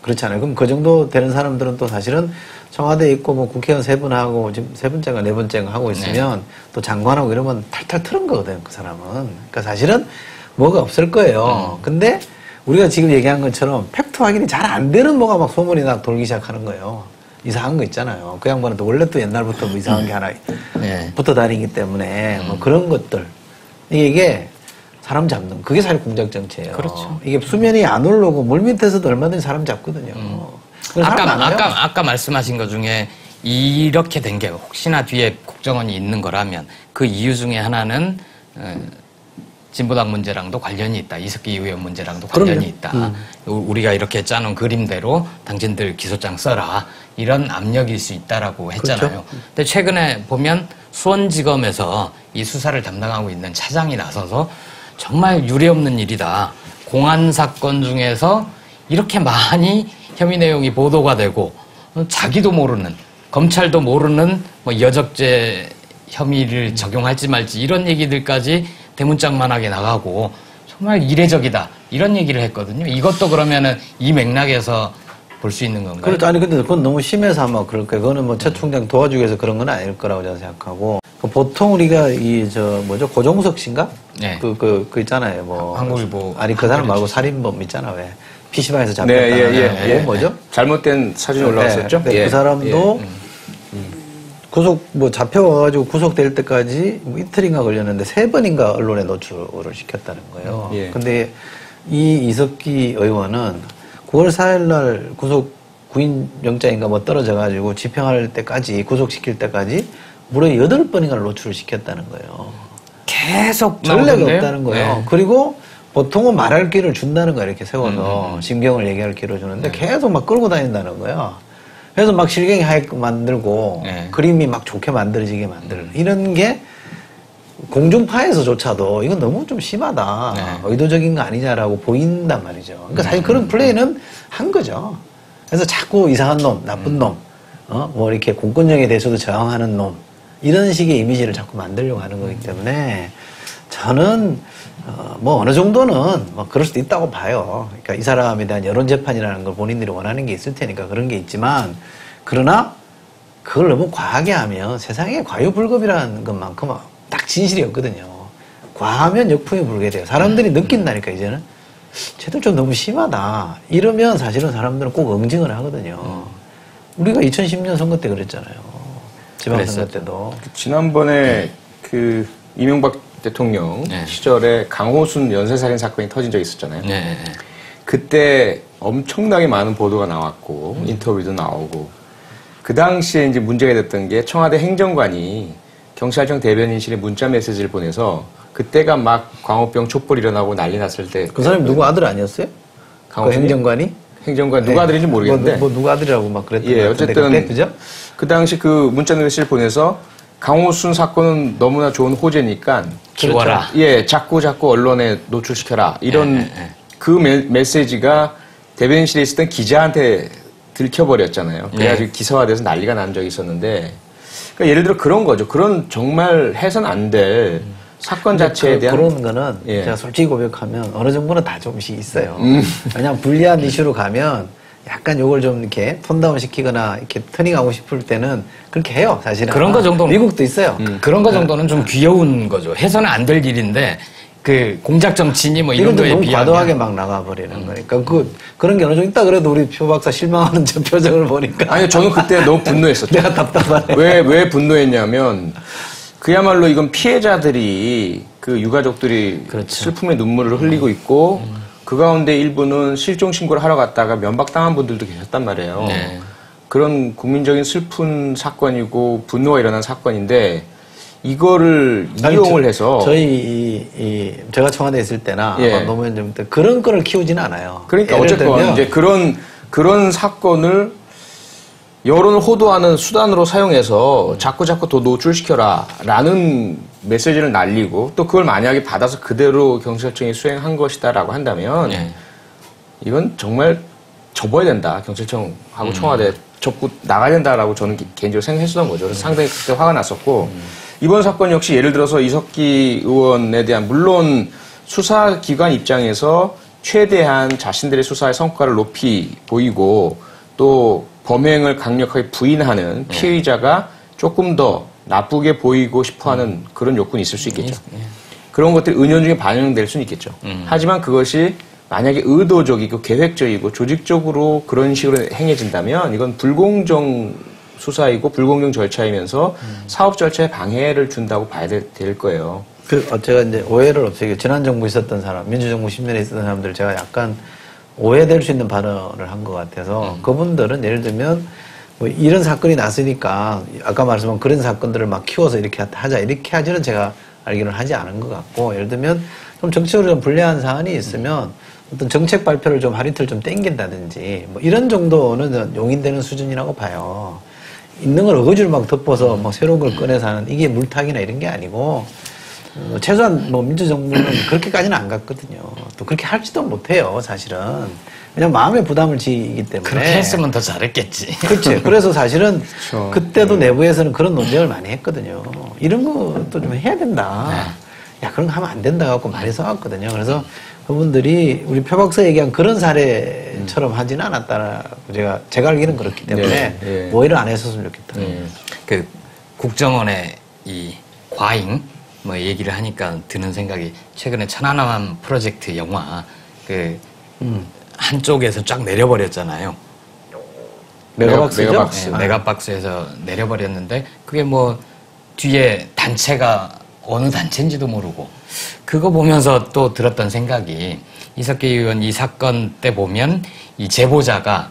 그렇잖아요. 그럼 그 정도 되는 사람들은 또 사실은 청와대에 있고 뭐 국회의원 3분 하고 지금 3번째인가 4번째인가 하고 있으면 또 장관하고 이러면 탈탈 털은 거거든요. 그 사람은. 그러니까 사실은 뭐가 없을 거예요. 근데 우리가 지금 얘기한 것처럼 팩트 확인이 잘 안 되는 뭐가 막 소문이 나 돌기 시작하는 거예요. 이상한 거 있잖아요. 그 양반은 또 원래 또 옛날부터 뭐 이상한 게 하나 붙어 다니기 때문에 뭐 그런 것들. 이게 사람 잡는, 그게 사실 공작 정치예요. 그렇죠. 이게 수면이 안 오르고 물 밑에서도 얼마든지 사람 잡거든요. 그래서 사람 많아요. 아까 말씀하신 것 중에 이렇게 된 게 혹시나 뒤에 국정원이 있는 거라면 그 이유 중에 하나는 진보당 문제랑도 관련이 있다. 이석기 의원 문제랑도 관련이 있다. 우리가 이렇게 짜놓은 그림대로 당신들 기소장 써라. 이런 압력일 수 있다라고 했잖아요. 그렇죠. 근데 최근에 보면 수원지검에서 이 수사를 담당하고 있는 차장이 나서서 정말 유례없는 일이다. 공안 사건 중에서 이렇게 많이 혐의 내용이 보도가 되고 자기도 모르는, 검찰도 모르는 뭐 여적죄 혐의를 적용할지 말지 이런 얘기들까지 대문짝만하게 나가고 정말 이례적이다. 이런 얘기를 했거든요. 이것도 그러면은 이 맥락에서 볼 수 있는 건가요? 그렇죠. 아니, 근데 그건 너무 심해서 아마 그럴 거예요. 그거는 뭐 최 총장 도와주기 위해서 그런 건 아닐 거라고 저는 생각하고. 보통 우리가 고종석 씨인가? 네. 그 있잖아요. 뭐. 한국일보. 아니, 그 사람 말고 살인범 있잖아, 왜. PC방에서 잡혔다. 네, 뭐죠? 잘못된 사진이 올라왔었죠? 네, 그 사람도 잡혀와가지고 구속될 때까지 뭐 이틀인가 걸렸는데 3번인가 언론에 노출을 시켰다는 거예요. 예. 근데 이 이석기 의원은 9월 4일 날 구인 영장인가 뭐 떨어져가지고 집행할 때까지, 구속시킬 때까지 무려 8번인가 노출을 시켰다는 거예요. 계속 전례가 나오던데요? 없다는 거예요. 네. 그리고 보통은 말할 기회를 준다는 거예요. 이렇게 세워서 심경을 얘기할 기회를 주는데 계속 막 끌고 다닌다는 거예요. 그래서 막 실경이 하얗게 만들고 그림이 막 좋게 만들어지게 만들고 이런 게 공중파에서조차도 이건 너무 좀 심하다. 의도적인 거 아니냐라고 보인단 말이죠. 그러니까 사실 그런 플레이는 한 거죠. 그래서 자꾸 이상한 놈, 나쁜 놈, 뭐 이렇게 공권력에 대해서도 저항하는 놈 이런 식의 이미지를 자꾸 만들려고 하는 거기 때문에 저는 뭐 어느 정도는 뭐 그럴 수도 있다고 봐요. 그러니까 이 사람에 대한 여론 재판이라는 걸 본인들이 원하는 게 있을 테니까 그런 게 있지만 그러나 그걸 너무 과하게 하면 세상에 과유불급이라는 것만큼 딱 진실이 없거든요. 과하면 역풍이 불게 돼요. 사람들이 느낀다니까 이제는 쟤들 좀 너무 심하다. 이러면 사실은 사람들은 꼭 응징을 하거든요. 우리가 2010년 선거 때 그랬잖아요. 지방선거 때도. 지난번에 그 이명박 대통령 시절에 강호순 연쇄살인 사건이 터진 적이 있었잖아요. 그때 엄청나게 많은 보도가 나왔고 인터뷰도 나오고 그 당시에 이제 문제가 됐던 게 청와대 행정관이 경찰청 대변인실에 문자 메시지를 보내서 그때가 막 광우병 촛불 일어나고 난리 났을 때 그 사람이 누구 아들 아니었어요? 그 행정관이? 행정관 누가 아들인지 모르겠는데 뭐 누가 아들이라고 막 그랬던 예, 것 같은데 어쨌든 그때, 그죠? 그 당시 그 문자 메시지를 보내서 강호순 사건은 너무나 좋은 호재니까 키워라. 예, 자꾸 언론에 노출시켜라. 이런 그 메시지가 대변인실에 있었던 기자한테 들켜버렸잖아요. 그래가지고 기사화돼서 난리가 난 적이 있었는데, 그러니까 예를 들어 그런 거죠. 그런 정말 해선 안 될 사건 자체에 대한 그런 거는 제가 솔직히 고백하면 어느 정도는 다 조금씩 있어요. 왜냐하면 불리한 이슈로 가면 약간 요걸 좀 이렇게 톤다운 시키거나 이렇게 터닝하고 싶을 때는 그렇게 해요, 사실은. 그런 거 정도는 미국도 있어요. 그런 거 정도는 좀 귀여운 거죠. 해서는 안 될 일인데 그 공작 정치니 뭐 이런 이건 좀 거에 너무 비하면 과도하게 막 나가버리는 거니까 그런 게 어느 정도 있다 그래도 우리 표 박사 실망하는 저 표정을 보니까 아니요, 저는 그때 너무 분노했었죠. 내가 답답하네. 왜 분노했냐면 그야말로 이건 피해자들이 그 유가족들이 슬픔의 눈물을 흘리고 있고 그 가운데 일부는 실종 신고를 하러 갔다가 면박당한 분들도 계셨단 말이에요. 그런 국민적인 슬픈 사건이고 분노가 일어난 사건인데 이거를 이용을 해서 제가 청와대에 있을 때나 노무현 정부 때 그런 거를 키우지는 않아요. 그러니까 어쨌건 이제 그런 사건을 여론을 호도하는 수단으로 사용해서 자꾸 더 노출시켜라 라는 메시지를 날리고 또 그걸 만약에 받아서 그대로 경찰청이 수행한 것이다라고 한다면 이건 정말 접어야 된다. 경찰청하고 청와대 접고 나가야 된다라고 저는 개인적으로 생각했었던 거죠. 그래서 상당히 그때 화가 났었고 이번 사건 역시 예를 들어서 이석기 의원에 대한 물론 수사기관 입장에서 최대한 자신들의 수사의 성과를 높이 보이고 또 범행을 강력하게 부인하는 피의자가 조금 더 나쁘게 보이고 싶어하는 그런 욕구는 있을 수 있겠죠. 그런 것들이 은연중에 반영될 수는 있겠죠. 하지만 그것이 만약에 의도적이고 계획적이고 조직적으로 그런 식으로 행해진다면 이건 불공정 수사이고 불공정 절차이면서 사업 절차에 방해를 준다고 봐야 될 거예요. 제가 이제 오해를 없애기 지난 정부 있었던 사람, 민주정부 10년에 있었던 사람들 제가 약간 오해될 수 있는 발언을 한 것 같아서 그분들은 예를 들면 뭐 이런 사건이 났으니까 아까 말씀한 그런 사건들을 막 키워서 이렇게 하자 이렇게 하지는 제가 알기로는 하지 않은 것 같고 예를 들면 좀 정치적으로 좀 불리한 사안이 있으면 어떤 정책 발표를 좀 하루 이틀 좀 땡긴다든지 뭐 이런 정도는 용인되는 수준이라고 봐요. 있는 걸 어거지로 막 덮어서 뭐 새로운 걸 꺼내서 하는 이게 물타기나 이런 게 아니고 최소한 뭐 민주정부는 그렇게까지는 안 갔거든요. 또 그렇게 할지도 못해요, 사실은. 왜냐면 마음의 부담을 지기 때문에. 그렇게 했으면 더 잘했겠지. 그렇죠. 그래서 사실은 그렇죠. 그때도 내부에서는 그런 논쟁을 많이 했거든요. 이런 것도 좀 해야 된다. 야, 그런 거 하면 안 된다 갖고 많이 써왔거든요. 그래서 그분들이 우리 표 박사 얘기한 그런 사례처럼 하지는 않았다라고 제가 알기는 그렇기 때문에 오해를 안 했었으면 좋겠다. 그 국정원의 이 과잉 뭐 얘기를 하니까 드는 생각이 최근에 천안함 프로젝트 영화 그 한쪽에서 쫙 내려버렸잖아요. 메가박스죠? 네, 메가박스에서 내려버렸는데 그게 뭐 뒤에 단체가 어느 단체인지도 모르고 그거 보면서 또 들었던 생각이 이석기 의원 이 사건 때 보면 이 제보자가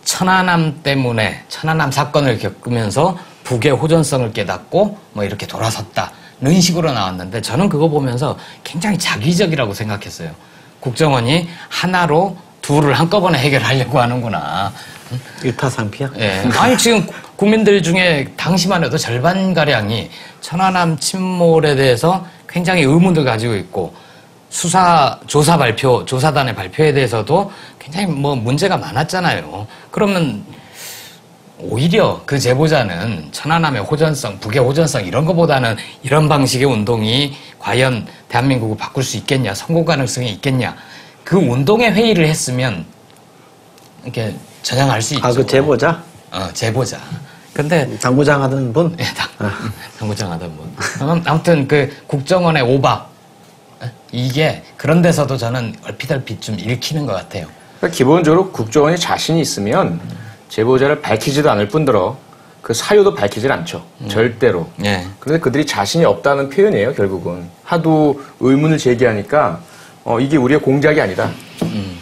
천안함 때문에 천안함 사건을 겪으면서 북의 호전성을 깨닫고 뭐 이렇게 돌아섰다는 식으로 나왔는데 저는 그거 보면서 굉장히 자기적이라고 생각했어요. 국정원이 하나로 둘을 한꺼번에 해결하려고 하는구나. 일타상피야? 예. 아니 지금 국민들 중에 당시만 해도 절반가량이 천안함 침몰에 대해서 굉장히 의문을 가지고 있고 조사단의 발표에 대해서도 굉장히 뭐 문제가 많았잖아요. 그러면 오히려 그 제보자는 천안함의 호전성, 북의 호전성 이런 것보다는 이런 방식의 운동이 과연 대한민국을 바꿀 수 있겠냐, 성공 가능성이 있겠냐. 그 운동의 회의를 했으면 이렇게 전향할 수 있죠. 아, 그 제보자? 제보자. 근데 당구장 하던 분? 네, 당구장 하던 분. 아무튼 그 국정원의 오박 이게 그런 데서도 저는 얼핏 좀 읽히는 것 같아요. 그러니까 기본적으로 국정원이 자신이 있으면 제보자를 밝히지도 않을 뿐더러 그 사유도 밝히질 않죠. 절대로. 네. 그런데 그들이 자신이 없다는 표현이에요, 결국은. 하도 의문을 제기하니까 이게 우리의 공작이 아니다.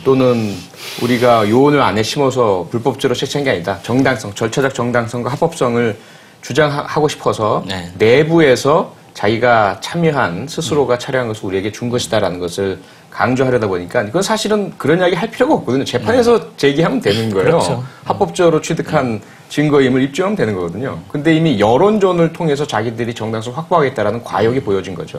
또는 우리가 요원을 안에 심어서 불법적으로 채취한 게 아니다. 정당성, 절차적 정당성과 합법성을 주장하고 싶어서 네. 내부에서 자기가 참여한 스스로가 촬영한 것을 우리에게 준 것이다라는 것을 강조하려다 보니까 이건 사실은 그런 이야기 할 필요가 없거든요. 재판에서 제기하면 되는 거예요. 그렇죠. 합법적으로 취득한 증거임을 입증하면 되는 거거든요. 근데 이미 여론전을 통해서 자기들이 정당성 확보하겠다라는 과욕이 보여진 거죠.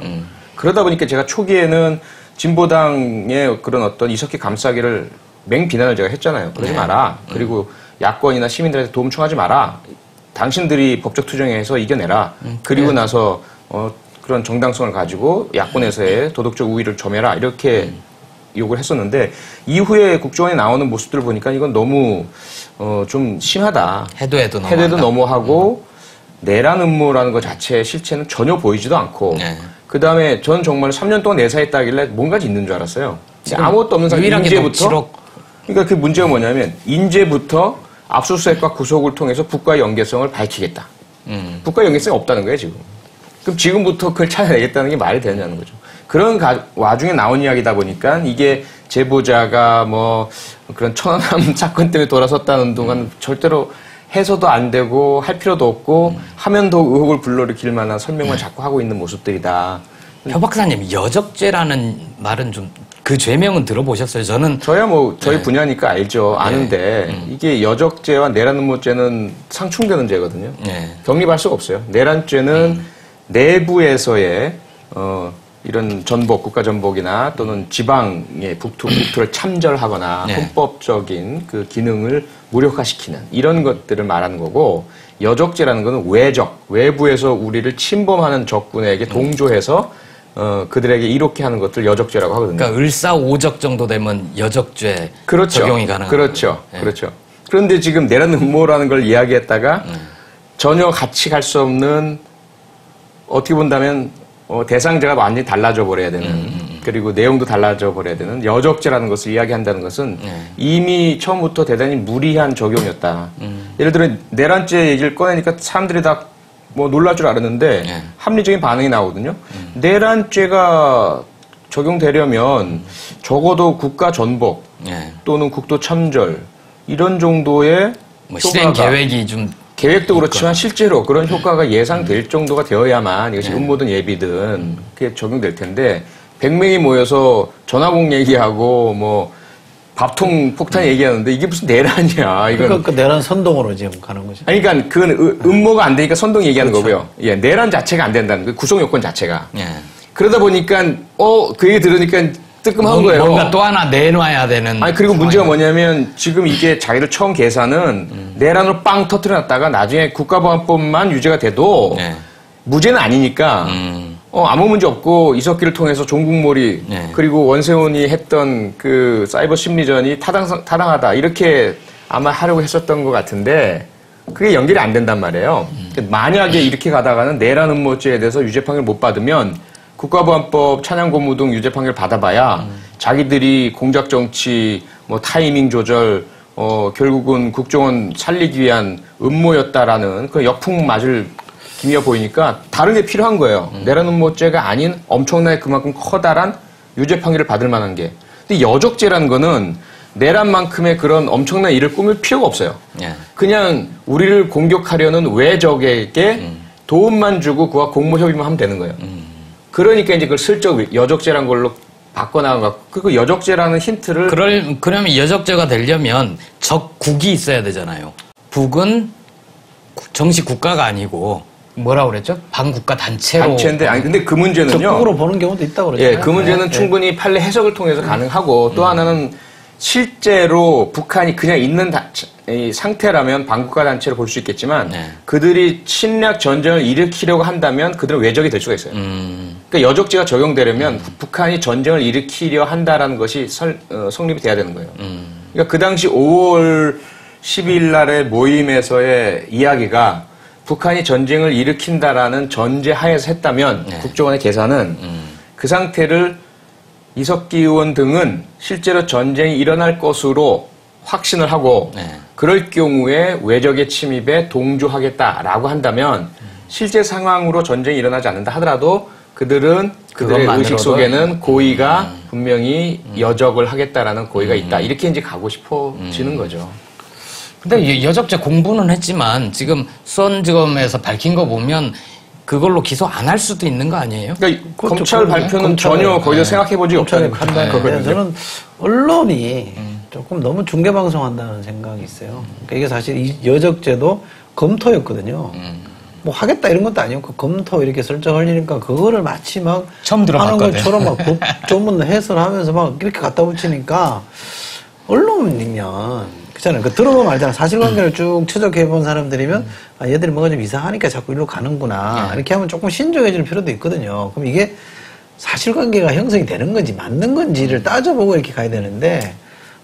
그러다 보니까 제가 초기에는 진보당의 그런 어떤 이석기 감싸기를 맹비난을 제가 했잖아요. 그러지 마라. 그리고 야권이나 시민들한테 도움 청하지 마라. 당신들이 법적 투쟁에서 이겨내라. 그리고 나서 그런 정당성을 가지고 야권에서의 도덕적 우위를 점해라. 이렇게 욕을 했었는데 이후에 국정원에 나오는 모습들을 보니까 이건 너무 좀 심하다. 해도 너무하고 내란 음모라는 것 자체의 실체는 전혀 보이지도 않고 네. 그 다음에 전 정말 3년 동안 내사했다길래 뭔가 있는 줄 알았어요. 아무것도 없는 상태 인제부터 그러니까 그 문제가 뭐냐면 인제부터 압수수색과 구속을 통해서 북과의 연계성을 밝히겠다. 북과의 연계성이 없다는 거예요 지금. 그럼 지금부터 그걸 찾아내겠다는 게 말이 되느냐는 거죠. 그런 와중에 나온 이야기다 보니까 이게 제보자가 뭐 그런 천안함 사건 때문에 돌아섰다는 동안 절대로 해서도 안 되고 할 필요도 없고 하면 더 의혹을 불러일으킬 만한 설명만 자꾸 하고 있는 모습들이다. 표 박사님 여적죄라는 말은 좀 그 죄명은 들어보셨어요? 저는 저야 뭐 저희 분야니까 알죠. 아는데 이게 여적죄와 내란 음모죄는 상충되는 죄거든요. 네. 경립할 수가 없어요. 내란죄는 내부에서의 이런 전복, 국가 전복이나 또는 지방의 국토를 참절하거나 네. 헌법적인 그 기능을 무력화시키는 이런 것들을 말하는 거고, 여적죄라는 것은 외적, 외부에서 우리를 침범하는 적군에게 동조해서 그들에게 이롭게 하는 것들 여적죄라고 하거든요. 그러니까 을사오적 정도 되면 여적죄 그렇죠. 적용이 가능한 그렇죠. 거예요. 그렇죠. 그런데 지금 내란 음모라는 걸 이야기했다가 전혀 같이 갈 수 없는, 어떻게 본다면 대상자가 완전히 달라져 버려야 되는, 그리고 내용도 달라져 버려야 되는 여적죄라는 것을 이야기한다는 것은 이미 처음부터 대단히 무리한 적용이었다. 예를 들어 내란죄 얘기를 꺼내니까 사람들이 다 뭐 놀랄 줄 알았는데 합리적인 반응이 나오거든요. 내란죄가 적용되려면 적어도 국가 전복 예. 또는 국토 참절 이런 정도의 뭐 실행 효과가, 계획이 좀 계획도 그렇지만 실제로 그런 효과가 예상될 정도가 되어야만 이것이 음모든 예비든 그게 적용될 텐데 100명이 모여서 전화공 얘기하고 뭐 밥통 폭탄 얘기하는데 이게 무슨 내란이야. 이건 그러니까 그 내란 선동으로 지금 가는 거죠. 아니, 그러니까 그건 음모가 안 되니까 선동 얘기하는 거고요. 예, 내란 자체가 안 된다는 그 구성 요건 자체가. 예. 그러다 보니까 그 얘기 들으니까 뜨끔한 거예요. 뭔가 또 하나 내놔야 되는. 아니, 그리고 상황이 문제가 뭐냐면 지금 이게 자기들 처음 계산은 내란으로 빵 터뜨려놨다가 나중에 국가보안법만 유죄가 돼도 예. 무죄는 아니니까 아무 문제 없고 이석기를 통해서 종국몰이 그리고 원세훈이 했던 그 사이버 심리전이 타당하다 이렇게 아마 하려고 했었던 것 같은데 그게 연결이 안 된단 말이에요. 만약에 이렇게 가다가는 내란 음모죄에 대해서 유죄 판결 못 받으면 국가보안법 찬양고무 등 유죄 판결 받아봐야 자기들이 공작 정치, 뭐 타이밍 조절, 결국은 국정원 살리기 위한 음모였다라는 그 역풍 맞을 기미가 보이니까 다른 게 필요한 거예요. 내란 음모죄가 아닌 엄청나게 그만큼 커다란 유죄 판결을 받을 만한 게. 근데 여적죄라는 거는 내란만큼의 그런 엄청난 일을 꾸밀 필요가 없어요. 예. 그냥 우리를 공격하려는 외적에게 도움만 주고 그와 공모 협의만 하면 되는 거예요. 그러니까 이제 그걸 슬쩍 여적죄란 걸로 바꿔나간 것 같고, 그 여적죄라는 힌트를 그러면 여적죄가 되려면 적국이 있어야 되잖아요. 북은 정식 국가가 아니고 뭐라고 그랬죠? 반국가 단체로. 단체인데, 아니 근데 그 문제는요. 적극으로 보는 경우도 있다고 그러죠. 예, 그 문제는 충분히 판례 해석을 통해서 가능하고 또 하나는 실제로 북한이 그냥 있는 이 상태라면 반국가 단체로 볼 수 있겠지만 그들이 침략 전쟁을 일으키려고 한다면 그들은 외적이 될 수가 있어요. 그러니까 여적죄가 적용되려면 북한이 전쟁을 일으키려 한다라는 것이 성립이 돼야 되는 거예요. 그러니까 그 당시 5월 12일 날의 모임에서의 이야기가 북한이 전쟁을 일으킨다라는 전제 하에서 했다면 국정원의 계산은 그 상태를 이석기 의원 등은 실제로 전쟁이 일어날 것으로 확신을 하고 그럴 경우에 외적의 침입에 동조하겠다라고 한다면 실제 상황으로 전쟁이 일어나지 않는다 하더라도 그들은 그들의 의식 속에는 고의가 분명히 여적을 하겠다라는 고의가 있다. 이렇게 이제 가고 싶어지는 거죠. 근데 여적죄 공부는 했지만 지금 수원지검에서 밝힌 거 보면 그걸로 기소 안 할 수도 있는 거 아니에요? 그러니까 검찰 발표는 전혀 거기서 생각해본 적이 없다는 판단인데 저는 언론이 조금 너무 중계방송한다는 생각이 있어요. 그러니까 이게 사실 이 여적죄도 검토였거든요. 뭐 하겠다 이런 것도 아니었고 검토 이렇게 설정 흘리니까 그거를 마치 막 처음 하는 들어봤거든. 것처럼 막 조문 해설하면서 막 이렇게 갖다 붙이니까 언론이면 그렇잖아요. 그 들어보면 알잖아. 사실관계를 쭉 추적해본 사람들이면 아, 얘들이 뭐가 좀 이상하니까 자꾸 이리로 가는구나. 이렇게 하면 조금 신중해질 필요도 있거든요. 그럼 이게 사실관계가 형성이 되는 건지 맞는 건지를 따져보고 이렇게 가야 되는데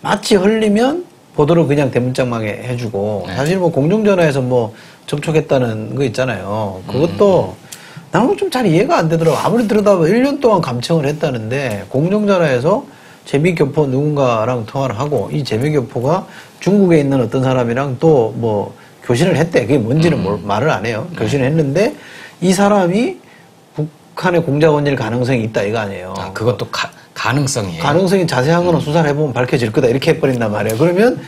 마치 흘리면 보도를 그냥 대문짝망에 해주고 사실 뭐 공중전화에서 뭐 접촉했다는 거 있잖아요. 그것도 나는 좀 잘 이해가 안 되더라고. 아무리 들여다보면 1년 동안 감청을 했다는데 공중전화에서 재미교포 누군가랑 통화를 하고 이 재미교포가 중국에 있는 어떤 사람이랑 또 뭐 교신을 했대. 그게 뭔지는 말을 안 해요. 교신을 했는데 이 사람이 북한의 공작원일 가능성이 있다 이거 아니에요. 아, 그것도 가능성이에요. 가능성이 자세한 거는 수사를 해보면 밝혀질 거다 이렇게 해버린단 말이에요. 그러면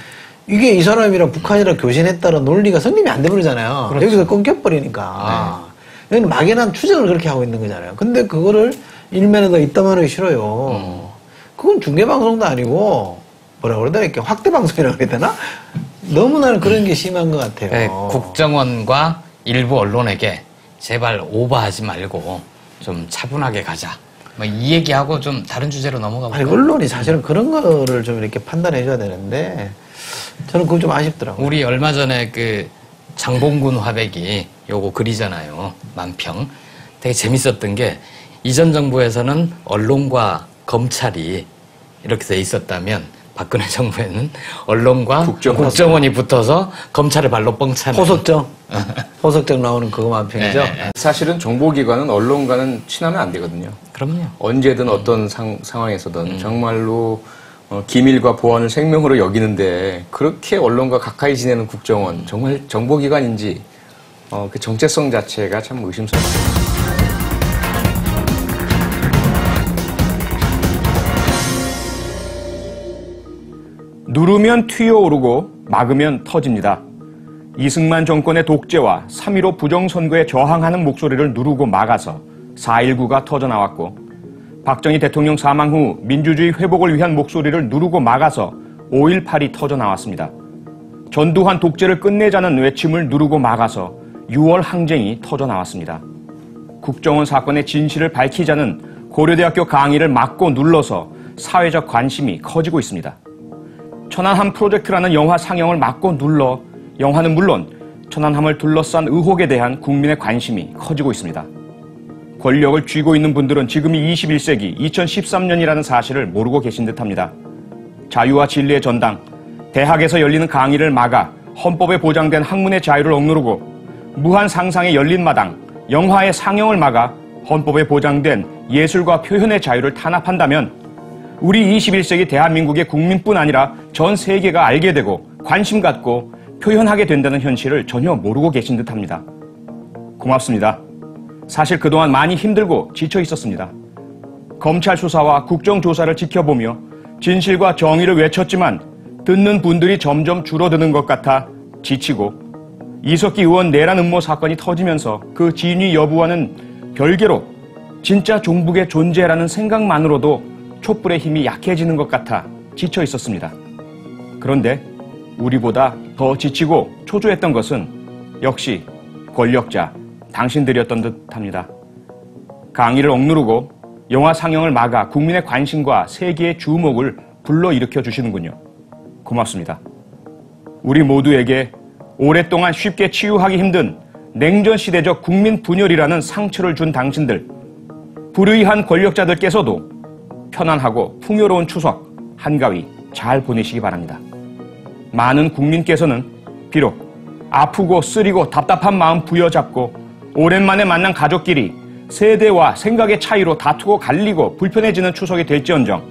이게 이 사람이랑 북한이랑 교신했다는 논리가 성립이 안 돼버리잖아요. 그렇죠. 여기서 끊겨버리니까. 여기는 막연한 추정을 그렇게 하고 있는 거잖아요. 근데 그거를 일면에다 이따만 하기 싫어요. 그건 중계방송도 아니고 뭐라 그래야 되나 이렇게 확대방송이라고 그래야 되나? 너무 나는 그런 게 심한 것 같아요. 네, 국정원과 일부 언론에게 제발 오버하지 말고 좀 차분하게 가자. 뭐 이 얘기하고 좀 다른 주제로 넘어가 아니, 볼까요? 언론이 사실은 그런 거를 좀 이렇게 판단해 줘야 되는데 저는 그거 좀 아쉽더라고요. 우리 얼마 전에 그 장봉군 화백이 요거 글이잖아요. 만평. 되게 재밌었던 게 이전 정부에서는 언론과 검찰이 이렇게 돼 있었다면 박근혜 정부에는 언론과 국정원이 붙어서 검찰을 발로 뻥 차는. 호석정 나오는 그거 만평이죠. 네. 사실은 정보기관은 언론과는 친하면 안 되거든요. 그럼요. 언제든 어떤 상황에서든 정말로 기밀과 보안을 생명으로 여기는데 그렇게 언론과 가까이 지내는 국정원 정말 정보기관인지 그 정체성 자체가 참 의심스럽습니다. 누르면 튀어오르고 막으면 터집니다. 이승만 정권의 독재와 3.15 부정선거에 저항하는 목소리를 누르고 막아서 4.19가 터져나왔고 박정희 대통령 사망 후 민주주의 회복을 위한 목소리를 누르고 막아서 5.18이 터져나왔습니다. 전두환 독재를 끝내자는 외침을 누르고 막아서 6월 항쟁이 터져나왔습니다. 국정원 사건의 진실을 밝히자는 고려대학교 강의를 막고 눌러서 사회적 관심이 커지고 있습니다. 천안함 프로젝트라는 영화 상영을 막고 눌러 영화는 물론 천안함을 둘러싼 의혹에 대한 국민의 관심이 커지고 있습니다. 권력을 쥐고 있는 분들은 지금이 21세기 2013년이라는 사실을 모르고 계신 듯합니다. 자유와 진리의 전당, 대학에서 열리는 강의를 막아 헌법에 보장된 학문의 자유를 억누르고 무한 상상의 열린 마당, 영화의 상영을 막아 헌법에 보장된 예술과 표현의 자유를 탄압한다면 우리 21세기 대한민국의 국민뿐 아니라 전 세계가 알게 되고 관심 갖고 표현하게 된다는 현실을 전혀 모르고 계신 듯합니다. 고맙습니다. 사실 그동안 많이 힘들고 지쳐 있었습니다. 검찰 수사와 국정조사를 지켜보며 진실과 정의를 외쳤지만 듣는 분들이 점점 줄어드는 것 같아 지치고 이석기 의원 내란 음모 사건이 터지면서 그 진위 여부와는 별개로 진짜 종북의 존재라는 생각만으로도 촛불의 힘이 약해지는 것 같아 지쳐 있었습니다. 그런데 우리보다 더 지치고 초조했던 것은 역시 권력자, 당신들이었던 듯합니다. 강의를 억누르고 영화 상영을 막아 국민의 관심과 세계의 주목을 불러일으켜 주시는군요. 고맙습니다. 우리 모두에게 오랫동안 쉽게 치유하기 힘든 냉전시대적 국민 분열이라는 상처를 준 당신들, 불의한 권력자들께서도 편안하고 풍요로운 추석 한가위 잘 보내시기 바랍니다. 많은 국민께서는 비록 아프고 쓰리고 답답한 마음 부여잡고 오랜만에 만난 가족끼리 세대와 생각의 차이로 다투고 갈리고 불편해지는 추석이 될지언정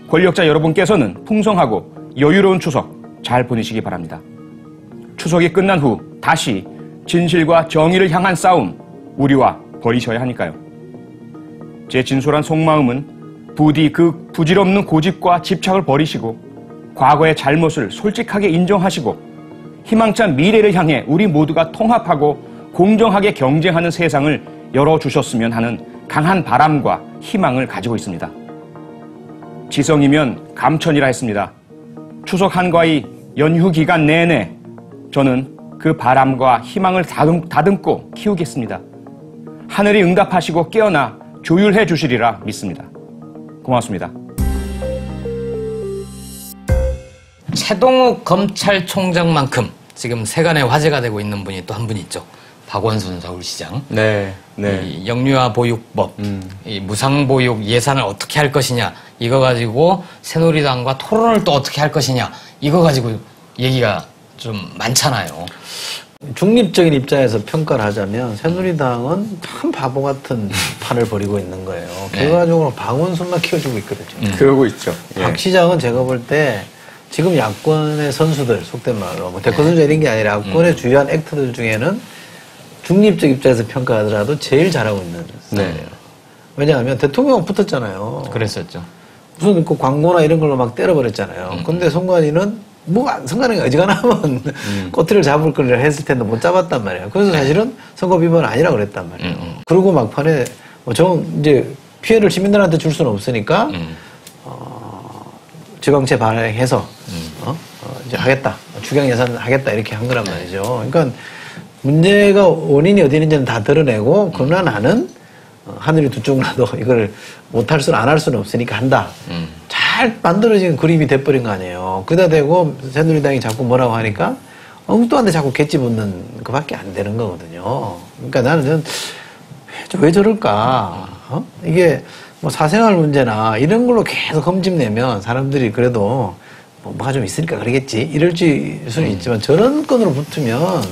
권력자 여러분께서는 풍성하고 여유로운 추석 잘 보내시기 바랍니다. 추석이 끝난 후 다시 진실과 정의를 향한 싸움 우리와 벌이셔야 하니까요. 제 진솔한 속마음은 부디 그 부질없는 고집과 집착을 버리시고 과거의 잘못을 솔직하게 인정하시고 희망찬 미래를 향해 우리 모두가 통합하고 공정하게 경쟁하는 세상을 열어주셨으면 하는 강한 바람과 희망을 가지고 있습니다. 지성이면 감천이라 했습니다. 추석 한가위 연휴 기간 내내 저는 그 바람과 희망을 다듬고 키우겠습니다. 하늘이 응답하시고 깨어나 조율해 주시리라 믿습니다. 고맙습니다. 최동욱 검찰총장만큼 지금 세간에 화제가 되고 있는 분이 또 한 분 있죠. 박원순 서울시장. 네. 이 영유아 보육법, 이 무상보육 예산을 어떻게 할 것이냐, 이거 가지고 새누리당과 토론을 또 어떻게 할 것이냐, 이거 가지고 얘기가 좀 많잖아요. 중립적인 입장에서 평가를 하자면 새누리당은 참 바보 같은 판을 벌이고 있는 거예요. 결과적으로 박원순만 키워주고 있거든요. 그러고 있죠. 예. 박 시장은 제가 볼 때 지금 야권의 선수들, 속된 말로 뭐 대권 선수 이런 게 아니라 야권의 주요한 액터들 중에는 중립적 입장에서 평가하더라도 제일 잘하고 있는 사람이에요. 왜냐하면 대통령 붙었잖아요. 그랬었죠. 무슨 그 광고나 이런 걸로 막 때려버렸잖아요. 근데 송관이는 선관위가 어지간하면 꼬투리를 잡을 걸 했을 텐데 못 잡았단 말이에요. 그래서 사실은 선거 비번은 아니라고 그랬단 말이에요. 그리고 막판에 이제 피해를 시민들한테 줄 수는 없으니까 지방채 발행해서 이제 하겠다. 추경 예산 하겠다 이렇게 한 거란 말이죠. 그러니까 문제가 원인이 어디 있는지는 다 드러내고 그러나 나는 하늘이 두 쪽 나도 이걸 못할 수는 안 할 수는 없으니까 한다. 잘 만들어진 그림이 돼버린 거 아니에요. 그러다 대고 새누리당이 자꾸 뭐라고 하니까 엉뚱한데 자꾸 개찌 붙는 그밖에 안 되는 거거든요. 그러니까 나는 왜 저럴까? 이게 뭐 사생활 문제나 이런 걸로 계속 흠집내면 사람들이 그래도 뭐가 좀 있으니까 그러겠지 이럴지 수는 있지만 저런 건으로 붙으면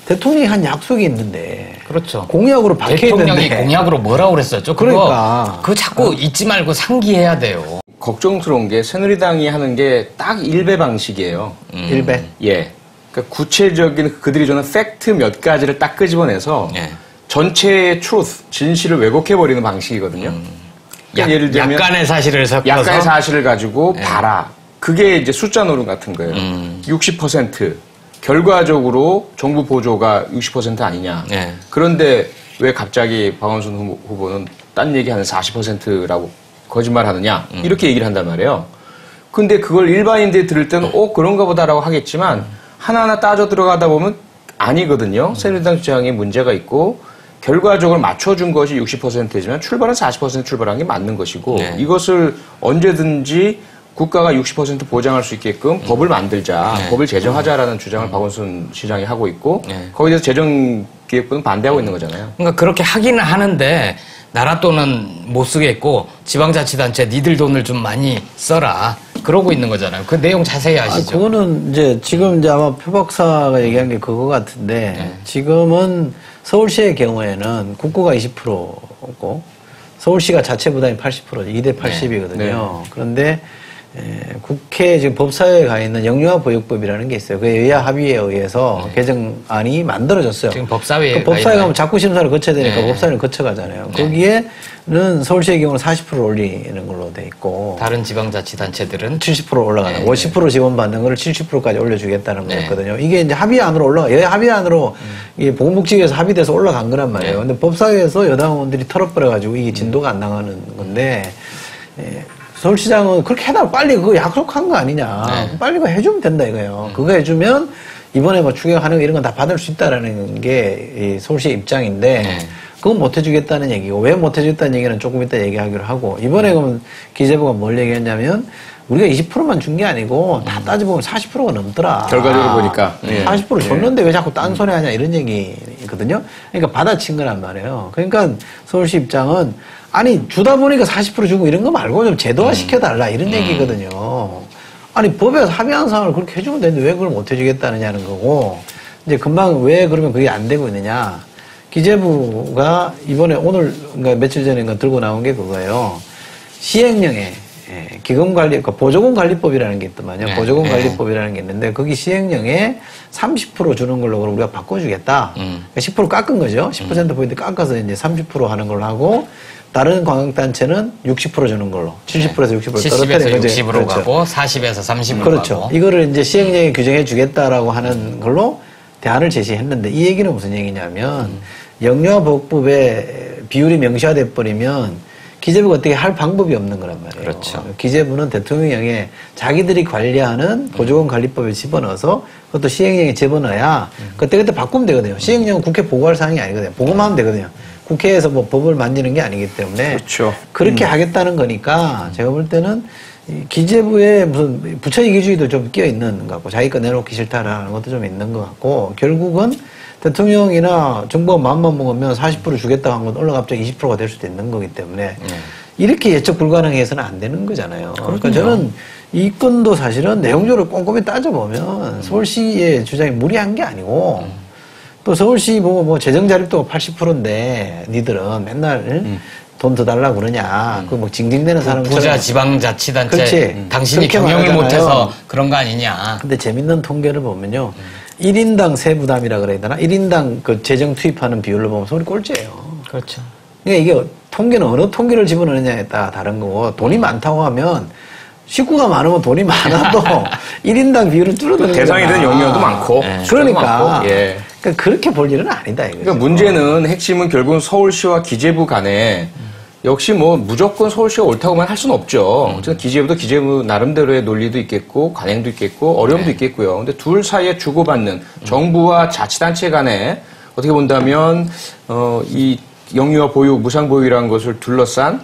대통령이 한 약속이 있는데 그렇죠. 공약으로 박혀 대통령이 있는데 공약으로 뭐라고 그랬었죠? 그러니까. 그거 자꾸 잊지 말고 상기해야 돼요. 걱정스러운 게 새누리당이 하는 게 딱 일배 방식이에요. 일배. 예. 그러니까 구체적인 그들이 주는 팩트 몇 가지를 딱 끄집어내서 예. 전체의 truth, 진실을 왜곡해버리는 방식이거든요. 그러니까 예를 들면 약간의 사실을 섞어서 약간의 사실을 가지고 예. 봐라. 그게 이제 숫자 노름 같은 거예요. 60%. 결과적으로 정부 보조가 60% 아니냐. 예. 그런데 왜 갑자기 박원순 후보는 딴 얘기하는 40%라고 거짓말 하느냐. 이렇게 얘기를 한단 말이에요. 근데 그걸 일반인들이 들을 때는 그런가 보다라고 하겠지만 하나하나 따져 들어가다 보면 아니거든요. 새누리당 주장에 문제가 있고 결과적으로 맞춰준 것이 60%지만 출발은 40% 출발한 게 맞는 것이고 네. 이것을 언제든지 국가가 60% 보장할 수 있게끔 법을 만들자, 네. 법을 제정하자라는 주장을 박원순 시장이 하고 있고 네. 거기에 대해서 재정기획부는 반대하고 있는 거잖아요. 그러니까 그렇게 하기는 하는데 나라 돈은 못 쓰겠고 지방자치단체 니들 돈을 좀 많이 써라 그러고 있는 거잖아요. 그 내용 자세히 아시죠? 그거는 이제 지금 이제 아마 표 박사가 얘기한 게 그거 같은데 네. 지금은 서울시의 경우에는 국고가 20%고 서울시가 자체 부담이 80%, 2대 80이거든요. 네. 그런데 국회 지금 법사위에 가 있는 영유아 보육법이라는 게 있어요. 그 여야 합의에 의해서 개정안이 만들어졌어요. 지금 법사위에 그 법사위 가 가면 자꾸 심사를 거쳐야 되니까 네. 법사위를 거쳐가잖아요. 네. 거기에는 서울시의 경우는 40% 올리는 걸로 돼 있고 다른 지방자치단체들은 70% 올라가는 네. 50% 지원받는 거를 70%까지 올려주겠다는 네. 거였거든요. 이게 이제 합의안으로 여야 합의안으로 이 보건복지위에서 합의돼서 올라간 거란 말이에요. 네. 근데 법사위에서 여당 의원들이 털어버려가지고 이게 진도가 안 나가는 건데 서울시장은 그렇게 해달라고 빨리 그거 약속한 거 아니냐. 네. 빨리 그거 해주면 된다 이거예요. 그거 해주면 이번에 뭐 추경하는 거 이런 건 다 받을 수 있다라는 게 이 서울시의 입장인데 네. 그건 못 해주겠다는 얘기고 왜 못 해주겠다는 얘기는 조금 이따 얘기하기로 하고 이번에 그러면 기재부가 뭘 얘기했냐면 우리가 20%만 준 게 아니고 다 따져보면 40%가 넘더라. 결과적으로 보니까. 40% 줬는데 왜 자꾸 딴소리 하냐 이런 얘기거든요. 그러니까 받아친 거란 말이에요. 그러니까 서울시 입장은 아니 주다 보니까 40% 주고 이런 거 말고 좀 제도화 시켜달라 이런 얘기거든요. 아니 법에서 합의한 사항을 그렇게 해주면 되는데 왜 그걸 못 해주겠다느냐는 거고 이제 금방 왜 그러면 그게 안 되고 있느냐. 기재부가 이번에 오늘 그러니까 며칠 전에 들고 나온 게 그거예요. 시행령에 기금관리, 그러니까 보조금관리법이라는 게 있더만요. 네. 보조금관리법이라는 게 있는데 거기 시행령에 30% 주는 걸로 그럼 우리가 바꿔주겠다. 그러니까 10% 깎은 거죠. 10%포인트 깎아서 이제 30% 하는 걸로 하고 다른 관광단체는 60% 주는 걸로 70%에서 60% 떨어뜨리는 70에서 거죠. 60으로 그렇죠. 가고 40에서 30으로 그렇죠. 가고 이거를 이제 시행령에 규정해 주겠다라고 하는 걸로 대안을 제시했는데 이 얘기는 무슨 얘기냐면 영유아 보육법에 비율이 명시화돼 버리면 기재부가 어떻게 할 방법이 없는 거란 말이에요. 그렇죠. 기재부는 대통령령에 자기들이 관리하는 보조금 관리법에 집어넣어서 그것도 시행령에 집어넣어야 그때그때 바꾸면 되거든요. 시행령은 국회 보고할 사항이 아니거든요. 보고만 하면 되거든요. 국회에서 뭐 법을 만지는 게 아니기 때문에 그렇죠. 그렇게 하겠다는 거니까 제가 볼 때는 이 기재부에 무슨 부처 이기주의도 좀 끼어 있는 것 같고 자기 거 내놓기 싫다라는 것도 좀 있는 것 같고 결국은 대통령이나 정부가 마음만 먹으면 40% 주겠다고 한 건 올라가 갑자기 20%가 될 수도 있는 거기 때문에 이렇게 예측 불가능해서는 안 되는 거잖아요. 그러니까 저는 이 건도 사실은 내용적으로 꼼꼼히 따져보면 서울시의 주장이 무리한 게 아니고 또 서울시 보고 뭐 재정 자립도가 80%인데 니들은 맨날 돈 더 달라고 그러냐. 그 뭐 징징대는 사람처럼. 부자 지방자치단체 그렇지. 당신이 그렇게 경영을 말하잖아요. 못해서 그런 거 아니냐. 근데 재밌는 통계를 보면요. 1인당 세부담이라 그래야 되나? 1인당 그 재정 투입하는 비율로 보면 서울이 꼴찌예요. 그렇죠. 그러니까 이게 통계는 어느 통계를 집어넣느냐에 따라 다른 거고 돈이 많다고 하면 식구가 많으면 돈이 많아도 1인당 비율은 줄어드는 거잖아. 대상이 되는 영유아도 많고. 네. 그러니까. 많고, 예. 그러니까 그렇게 볼 일은 아니다 이거죠. 그러니까 문제는 핵심은 결국은 서울시와 기재부 간에 역시 뭐 무조건 서울시가 옳다고만 할 수는 없죠. 어쨌든 기재부도 기재부 나름대로의 논리도 있겠고 관행도 있겠고 어려움도 있겠고요. 근데 둘 사이에 주고받는 정부와 자치단체 간에 어떻게 본다면 이 영유아 보유, 무상 보유라는 것을 둘러싼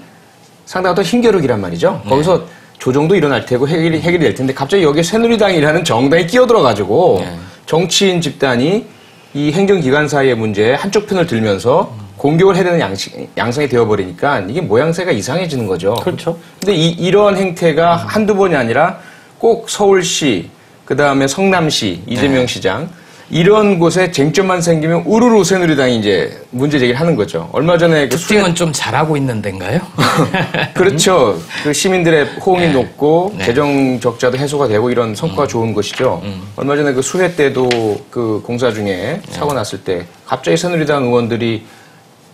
상당히 어떤 힘겨루기란 말이죠. 거기서 조정도 일어날 테고 해결이 될 텐데 갑자기 여기에 새누리당이라는 정당이 끼어들어가지고 정치인 집단이 이 행정기관 사이의 문제에 한쪽 편을 들면서 공격을 해야 되는 양상이 되어버리니까 이게 모양새가 이상해지는 거죠. 그렇죠. 근데 이런 행태가 한두 번이 아니라 꼭 서울시, 그 다음에 성남시, 이재명 시장, 이런 곳에 쟁점만 생기면 우르르 새누리당이 이제 문제 제기를 하는 거죠. 얼마 전에 특징은 좀 잘하고 있는 데인가요? 그렇죠. 그 시민들의 호응이 높고 재정 적자도 해소가 되고 이런 성과가 좋은 것이죠. 얼마 전에 그 수해 때도 그 공사 중에 사고 났을 때 갑자기 새누리당 의원들이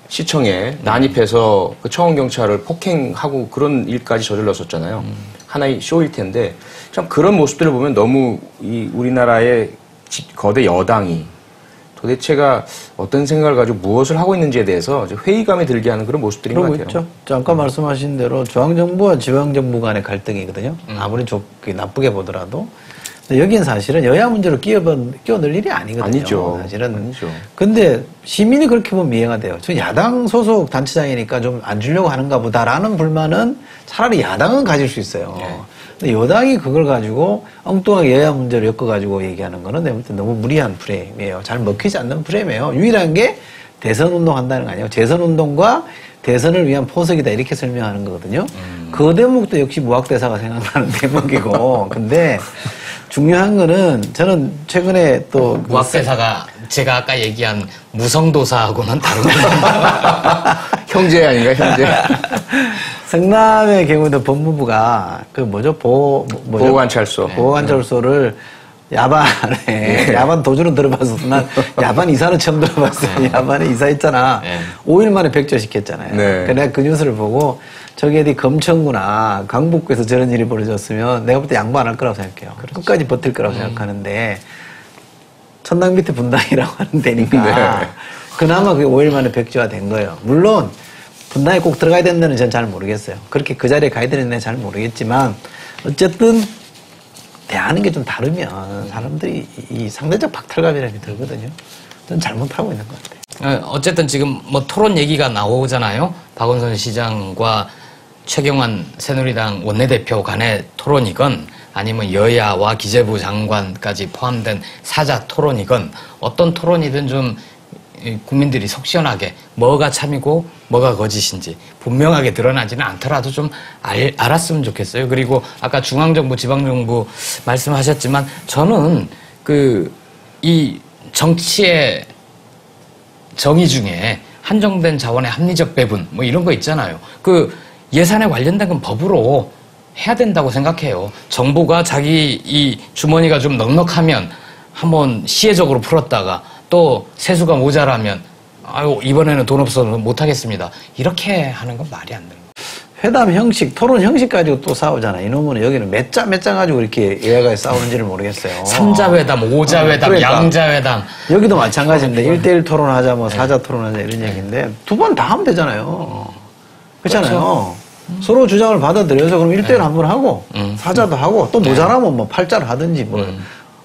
시청에 난입해서 그 청원 경찰을 폭행하고 그런 일까지 저질렀었잖아요. 하나의 쇼일 텐데 참 그런 모습들을 보면 너무 이 우리나라의 거대 여당이 도대체가 어떤 생각을 가지고 무엇을 하고 있는지에 대해서 회의감이 들게 하는 그런 모습들인 것 같아요. 있죠. 잠깐 말씀하신 대로 중앙정부와 지방정부 간의 갈등이거든요. 아무리 나쁘게 보더라도. 근데 여기는 사실은 여야 문제로 끼어들 일이 아니거든요. 아니죠. 사실은. 아니죠. 근데 시민이 그렇게 보면 이해가 돼요. 저 야당 소속 단체장이니까 좀 안 주려고 하는가 보다라는 불만은 차라리 야당은 가질 수 있어요. 근데 여당이 그걸 가지고 엉뚱하게 여야 문제로 엮어가지고 얘기하는 거는 내가 볼 때 너무 무리한 프레임이에요. 잘 먹히지 않는 프레임이에요. 유일한 게 대선 운동 한다는 거 아니에요. 재선 운동과 대선을 위한 포석이다 이렇게 설명하는 거거든요. 그 대목도 역시 무학대사가 생각나는 대목이고. 근데 중요한 거는 저는 최근에 또 무학대사가 제가 아까 얘기한 무성도사하고는 다른 겁니다. 형제 아닌가 형제. 성남의 경우도 법무부가 그 뭐죠? 보호관찰소. 보호관찰소를 야반에 야반 도주는 들어봤어. 난 야반 이사는 처음 들어봤어요. 야반에 이사했잖아. 5일 만에 백조시켰잖아요. 그래서 내가 그 뉴스를 보고 저게 어디 검천구나 강북구에서 저런 일이 벌어졌으면 내가 볼 때 양보 안 할 거라고 생각해요. 끝까지 버틸 거라고 생각하는데 천당 밑에 분당이라고 하는 데니까 그나마 그게 5일 만에 백조가 된 거예요. 물론 분당에 꼭 들어가야 된다는 저는 잘 모르겠어요. 그렇게 그 자리에 가야 되는 데는 잘 모르겠지만 어쨌든 대하는 게 좀 다르면 사람들이 이 상대적 박탈감이라는 게 들거든요. 저는 잘못하고 있는 것 같아요. 어쨌든 지금 뭐 토론 얘기가 나오잖아요. 박원순 시장과 최경환 새누리당 원내대표 간의 토론이건 아니면 여야와 기재부 장관까지 포함된 사자 토론이건 어떤 토론이든 좀 국민들이 속 시원하게 뭐가 참이고 뭐가 거짓인지 분명하게 드러나지는 않더라도 좀 알았으면 좋겠어요. 그리고 아까 중앙정부, 지방정부 말씀하셨지만 저는 이 정치의 정의 중에 한정된 자원의 합리적 배분 뭐 이런 거 있잖아요. 그 예산에 관련된 건 법으로 해야 된다고 생각해요. 정부가 자기 이 주머니가 좀 넉넉하면 한번 시혜적으로 풀었다가 또 세수가 모자라면 아유 이번에는 돈 없어서 못하겠습니다. 이렇게 하는 건 말이 안 되는 거예요. 회담 형식, 토론 형식 가지고 또 싸우잖아. 이놈은 여기는 몇 자 가지고 이렇게 여야가 싸우는지를 모르겠어요. 3자 회담, 5자 회담, 그러니까. 양자 회담. 여기도 마찬가지인데 1대1 토론하자, 뭐 4자 토론하자 이런 얘기인데 두 번 다 하면 되잖아요. 그렇잖아요. 서로 주장을 받아들여서 그럼 1대1 한번 하고 4자도 하고 또 모자라면 뭐 8자를 하든지 뭐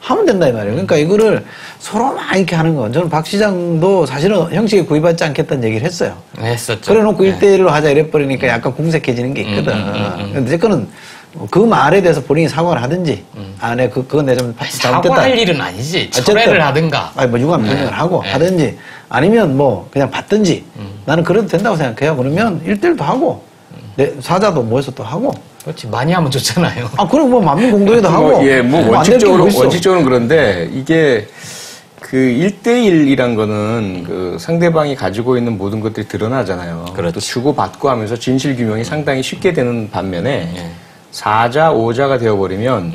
하면 된다 이 말이에요. 그러니까 이거를 서로만 이렇게 하는 건 저는 박 시장도 사실은 형식에 구애받지 않겠다는 얘기를 했어요. 했었죠. 그래 놓고 1대1로 하자 이래버리니까 약간 궁색해지는 게 있거든. 근데 어쨌거는 그 말에 대해서 본인이 사과를 하든지 네, 그건 내가 좀 잘못됐다. 사과할 일은 아니지. 철회를 하든가. 아니 뭐 유감 표명을 하고 하든지 아니면 뭐 그냥 받든지 나는 그래도 된다고 생각해요. 그러면 1대1도 하고 사자도 모여서 또 하고. 그렇지. 많이 하면 좋잖아요. 그럼 뭐 만민 공동회도 하고. 원칙적으로는 그런데 이게 그 1대1이란 거는 그 상대방이 가지고 있는 모든 것들이 드러나잖아요. 그렇죠. 또 주고받고 하면서 진실 규명이 상당히 쉽게 되는 반면에 4자, 5자가 되어버리면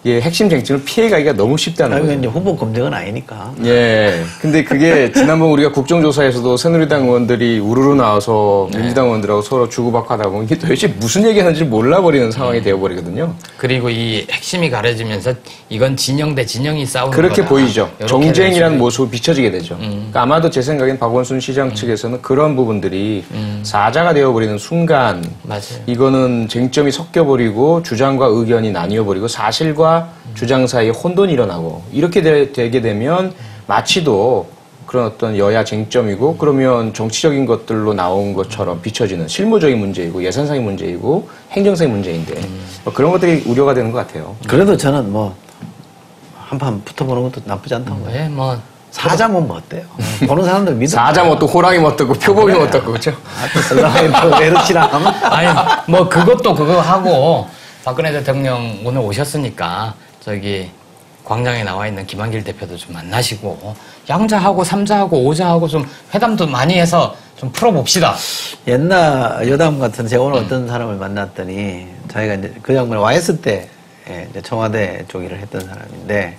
예, 핵심 쟁점을 피해가기가 너무 쉽다는 그러면 거예요. 이제 후보 검증은 아니니까. 예. 근데 그게 지난번 우리가 국정조사에서도 새누리당 의원들이 우르르 나와서 민주당 의원들하고 서로 주고받고 하다 보면 이게 도대체 무슨 얘기 하는지 몰라버리는 상황이 되어버리거든요. 그리고 이 핵심이 가려지면서 이건 진영 대 진영이 싸우는 그렇게 거다. 보이죠. 이렇게 정쟁이라는 될 수도 모습이 비춰지게 되죠. 그러니까 아마도 제 생각엔 박원순 시장 측에서는 그런 부분들이 사자가 되어버리는 순간 맞아요. 이거는 쟁점이 섞여버리고 주장과 의견이 나뉘어버리고 사실과 주장 사이에 혼돈이 일어나고 이렇게 되게 되면 마치도 그런 어떤 여야 쟁점이고 그러면 정치적인 것들로 나온 것처럼 비춰지는 실무적인 문제이고 예산상의 문제이고 행정상의 문제인데 뭐 그런 것들이 우려가 되는 것 같아요. 그래도 저는 뭐 한판 붙어보는 것도 나쁘지 않다고 봐요. 네, 뭐 사자면 뭐 어때요? 보는 사람들 믿어. 사자 뭐 또 호랑이 뭐 어떻고 표범이 뭐 어떻고 그렇죠? 외롭지나 하면. 아니 뭐 그것도 그거 하고 박근혜 대통령 오늘 오셨으니까 저기 광장에 나와 있는 김한길 대표도 좀 만나시고 양자하고 삼자하고 오자하고 좀 회담도 많이 해서 좀 풀어봅시다. 옛날 여담 같은 제가 오늘 어떤 사람을 만났더니 자기가 이제 그 양반이 YS 때 이제 청와대 쪽 일을 했던 사람인데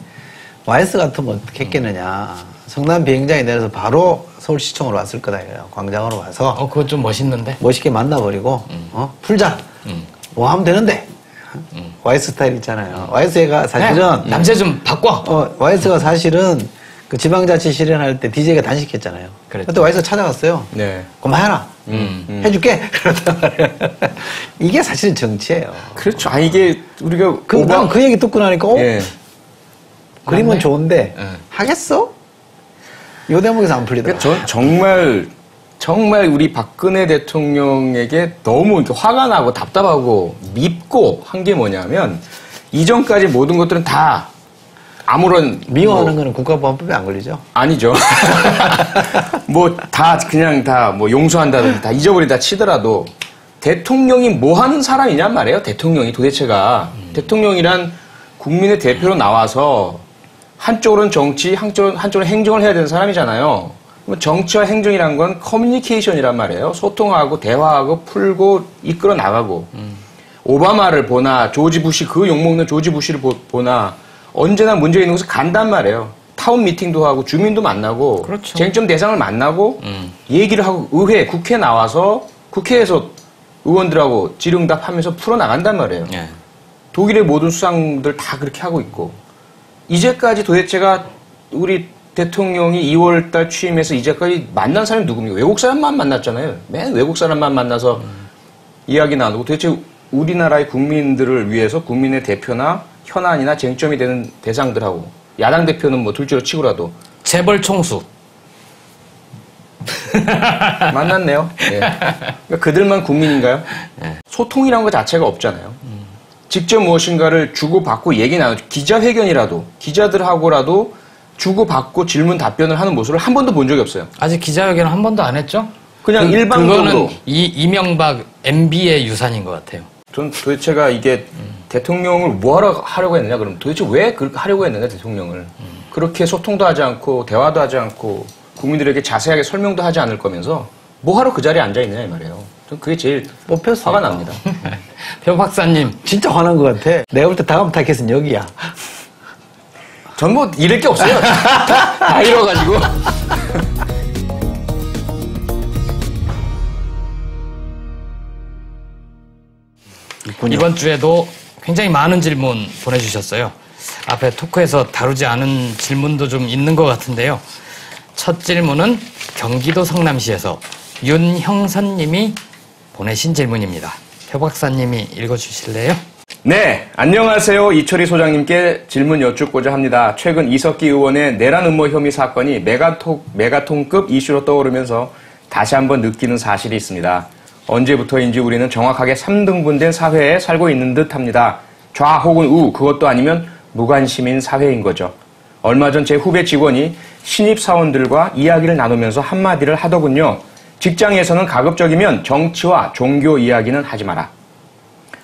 YS 같으면 어떻게 했겠느냐. 성남 비행장에 내려서 바로 서울시청으로 왔을 거다 이거예요. 광장으로 와서 그거 좀 멋있는데. 멋있게 만나버리고 풀자. 뭐 하면 되는데. YS 스타일 있잖아요. YS가 사실은 남자 좀 바꿔. YS가 사실은 그 지방자치 실현할 때 DJ가 단식했잖아요. 그랬죠. 그때 YS가 찾아갔어요. 네. 그만해라. 해줄게. 그러단 말이에요. 이게 사실은 정치예요. 그렇죠. 아 이게 우리가 난 그 얘기 듣고 나니까 예. 그림은 맞네. 좋은데 예. 하겠어? 요 대목에서 안 풀리더라. 그러니까 정말 우리 박근혜 대통령에게 너무 이렇게 화가 나고 답답하고 밉고 한 게 뭐냐면 이전까지 모든 것들은 다 아무런 미워하는 거는 국가보안법에 안 걸리죠. 아니죠. 뭐 다 그냥 다 뭐 용서한다든지 다 잊어버린다 치더라도 대통령이 뭐 하는 사람이냔 말이에요. 대통령이 도대체가 대통령이란 국민의 대표로 나와서 한쪽으로는 정치, 한쪽으로는 행정을 해야 되는 사람이잖아요. 정치와 행정이란 건 커뮤니케이션이란 말이에요. 소통하고 대화하고 풀고 이끌어 나가고 오바마를 보나 조지 부시 그 욕먹는 조지 부시를 보나 언제나 문제 있는 곳에 간단 말이에요. 타운 미팅도 하고 주민도 만나고 그렇죠. 쟁점 대상을 만나고 얘기를 하고 국회 나와서 국회에서 의원들하고 질의응답하면서 풀어나간단 말이에요. 예. 독일의 모든 수상들 다 그렇게 하고 있고 이제까지 도대체가 우리 대통령이 2월달 취임해서 이제까지 만난 사람이 누굽니까? 외국 사람만 만났잖아요. 맨 외국 사람만 만나서 이야기 나누고 도대체 우리나라의 국민들을 위해서 국민의 대표나 현안이나 쟁점이 되는 대상들하고 야당 대표는 뭐 둘째로 치고라도 재벌 총수. 만났네요. 예. 그러니까 그들만 국민인가요? 소통이라는 것 자체가 없잖아요. 직접 무엇인가를 주고받고 얘기 나누죠. 기자회견이라도 기자들하고라도 주고받고 질문 답변을 하는 모습을 한 번도 본 적이 없어요. 아직 기자회견 한 번도 안 했죠? 그냥 일방적으로. 그거는 이명박 MB의 유산인 것 같아요. 전 도대체가 이게 대통령을 뭐하러 하려고 했느냐 그럼 도대체 왜 그렇게 하려고 했느냐 대통령을 그렇게 소통도 하지 않고 대화도 하지 않고 국민들에게 자세하게 설명도 하지 않을 거면서 뭐하러 그 자리에 앉아있느냐 이 말이에요. 전 그게 제일 뽑혔으니까. 화가 납니다. 표 박사님. 진짜 화난 것 같아. 내가 볼 때 다음 타겟은 여기야. 전 뭐 잃을 게 없어요. 다 잃어가지고. 이번 주에도 굉장히 많은 질문 보내주셨어요. 앞에 토크에서 다루지 않은 질문도 좀 있는 것 같은데요. 첫 질문은 경기도 성남시에서 윤형선님이 보내신 질문입니다. 표 박사님이 읽어주실래요? 네, 안녕하세요. 이철희 소장님께 질문 여쭙고자 합니다. 최근 이석기 의원의 내란 음모 혐의 사건이 메가톤급 이슈로 떠오르면서 다시 한번 느끼는 사실이 있습니다. 언제부터인지 우리는 정확하게 3등분된 사회에 살고 있는 듯 합니다. 좌 혹은 우, 그것도 아니면 무관심인 사회인 거죠. 얼마 전 제 후배 직원이 신입사원들과 이야기를 나누면서 한마디를 하더군요. 직장에서는 가급적이면 정치와 종교 이야기는 하지 마라.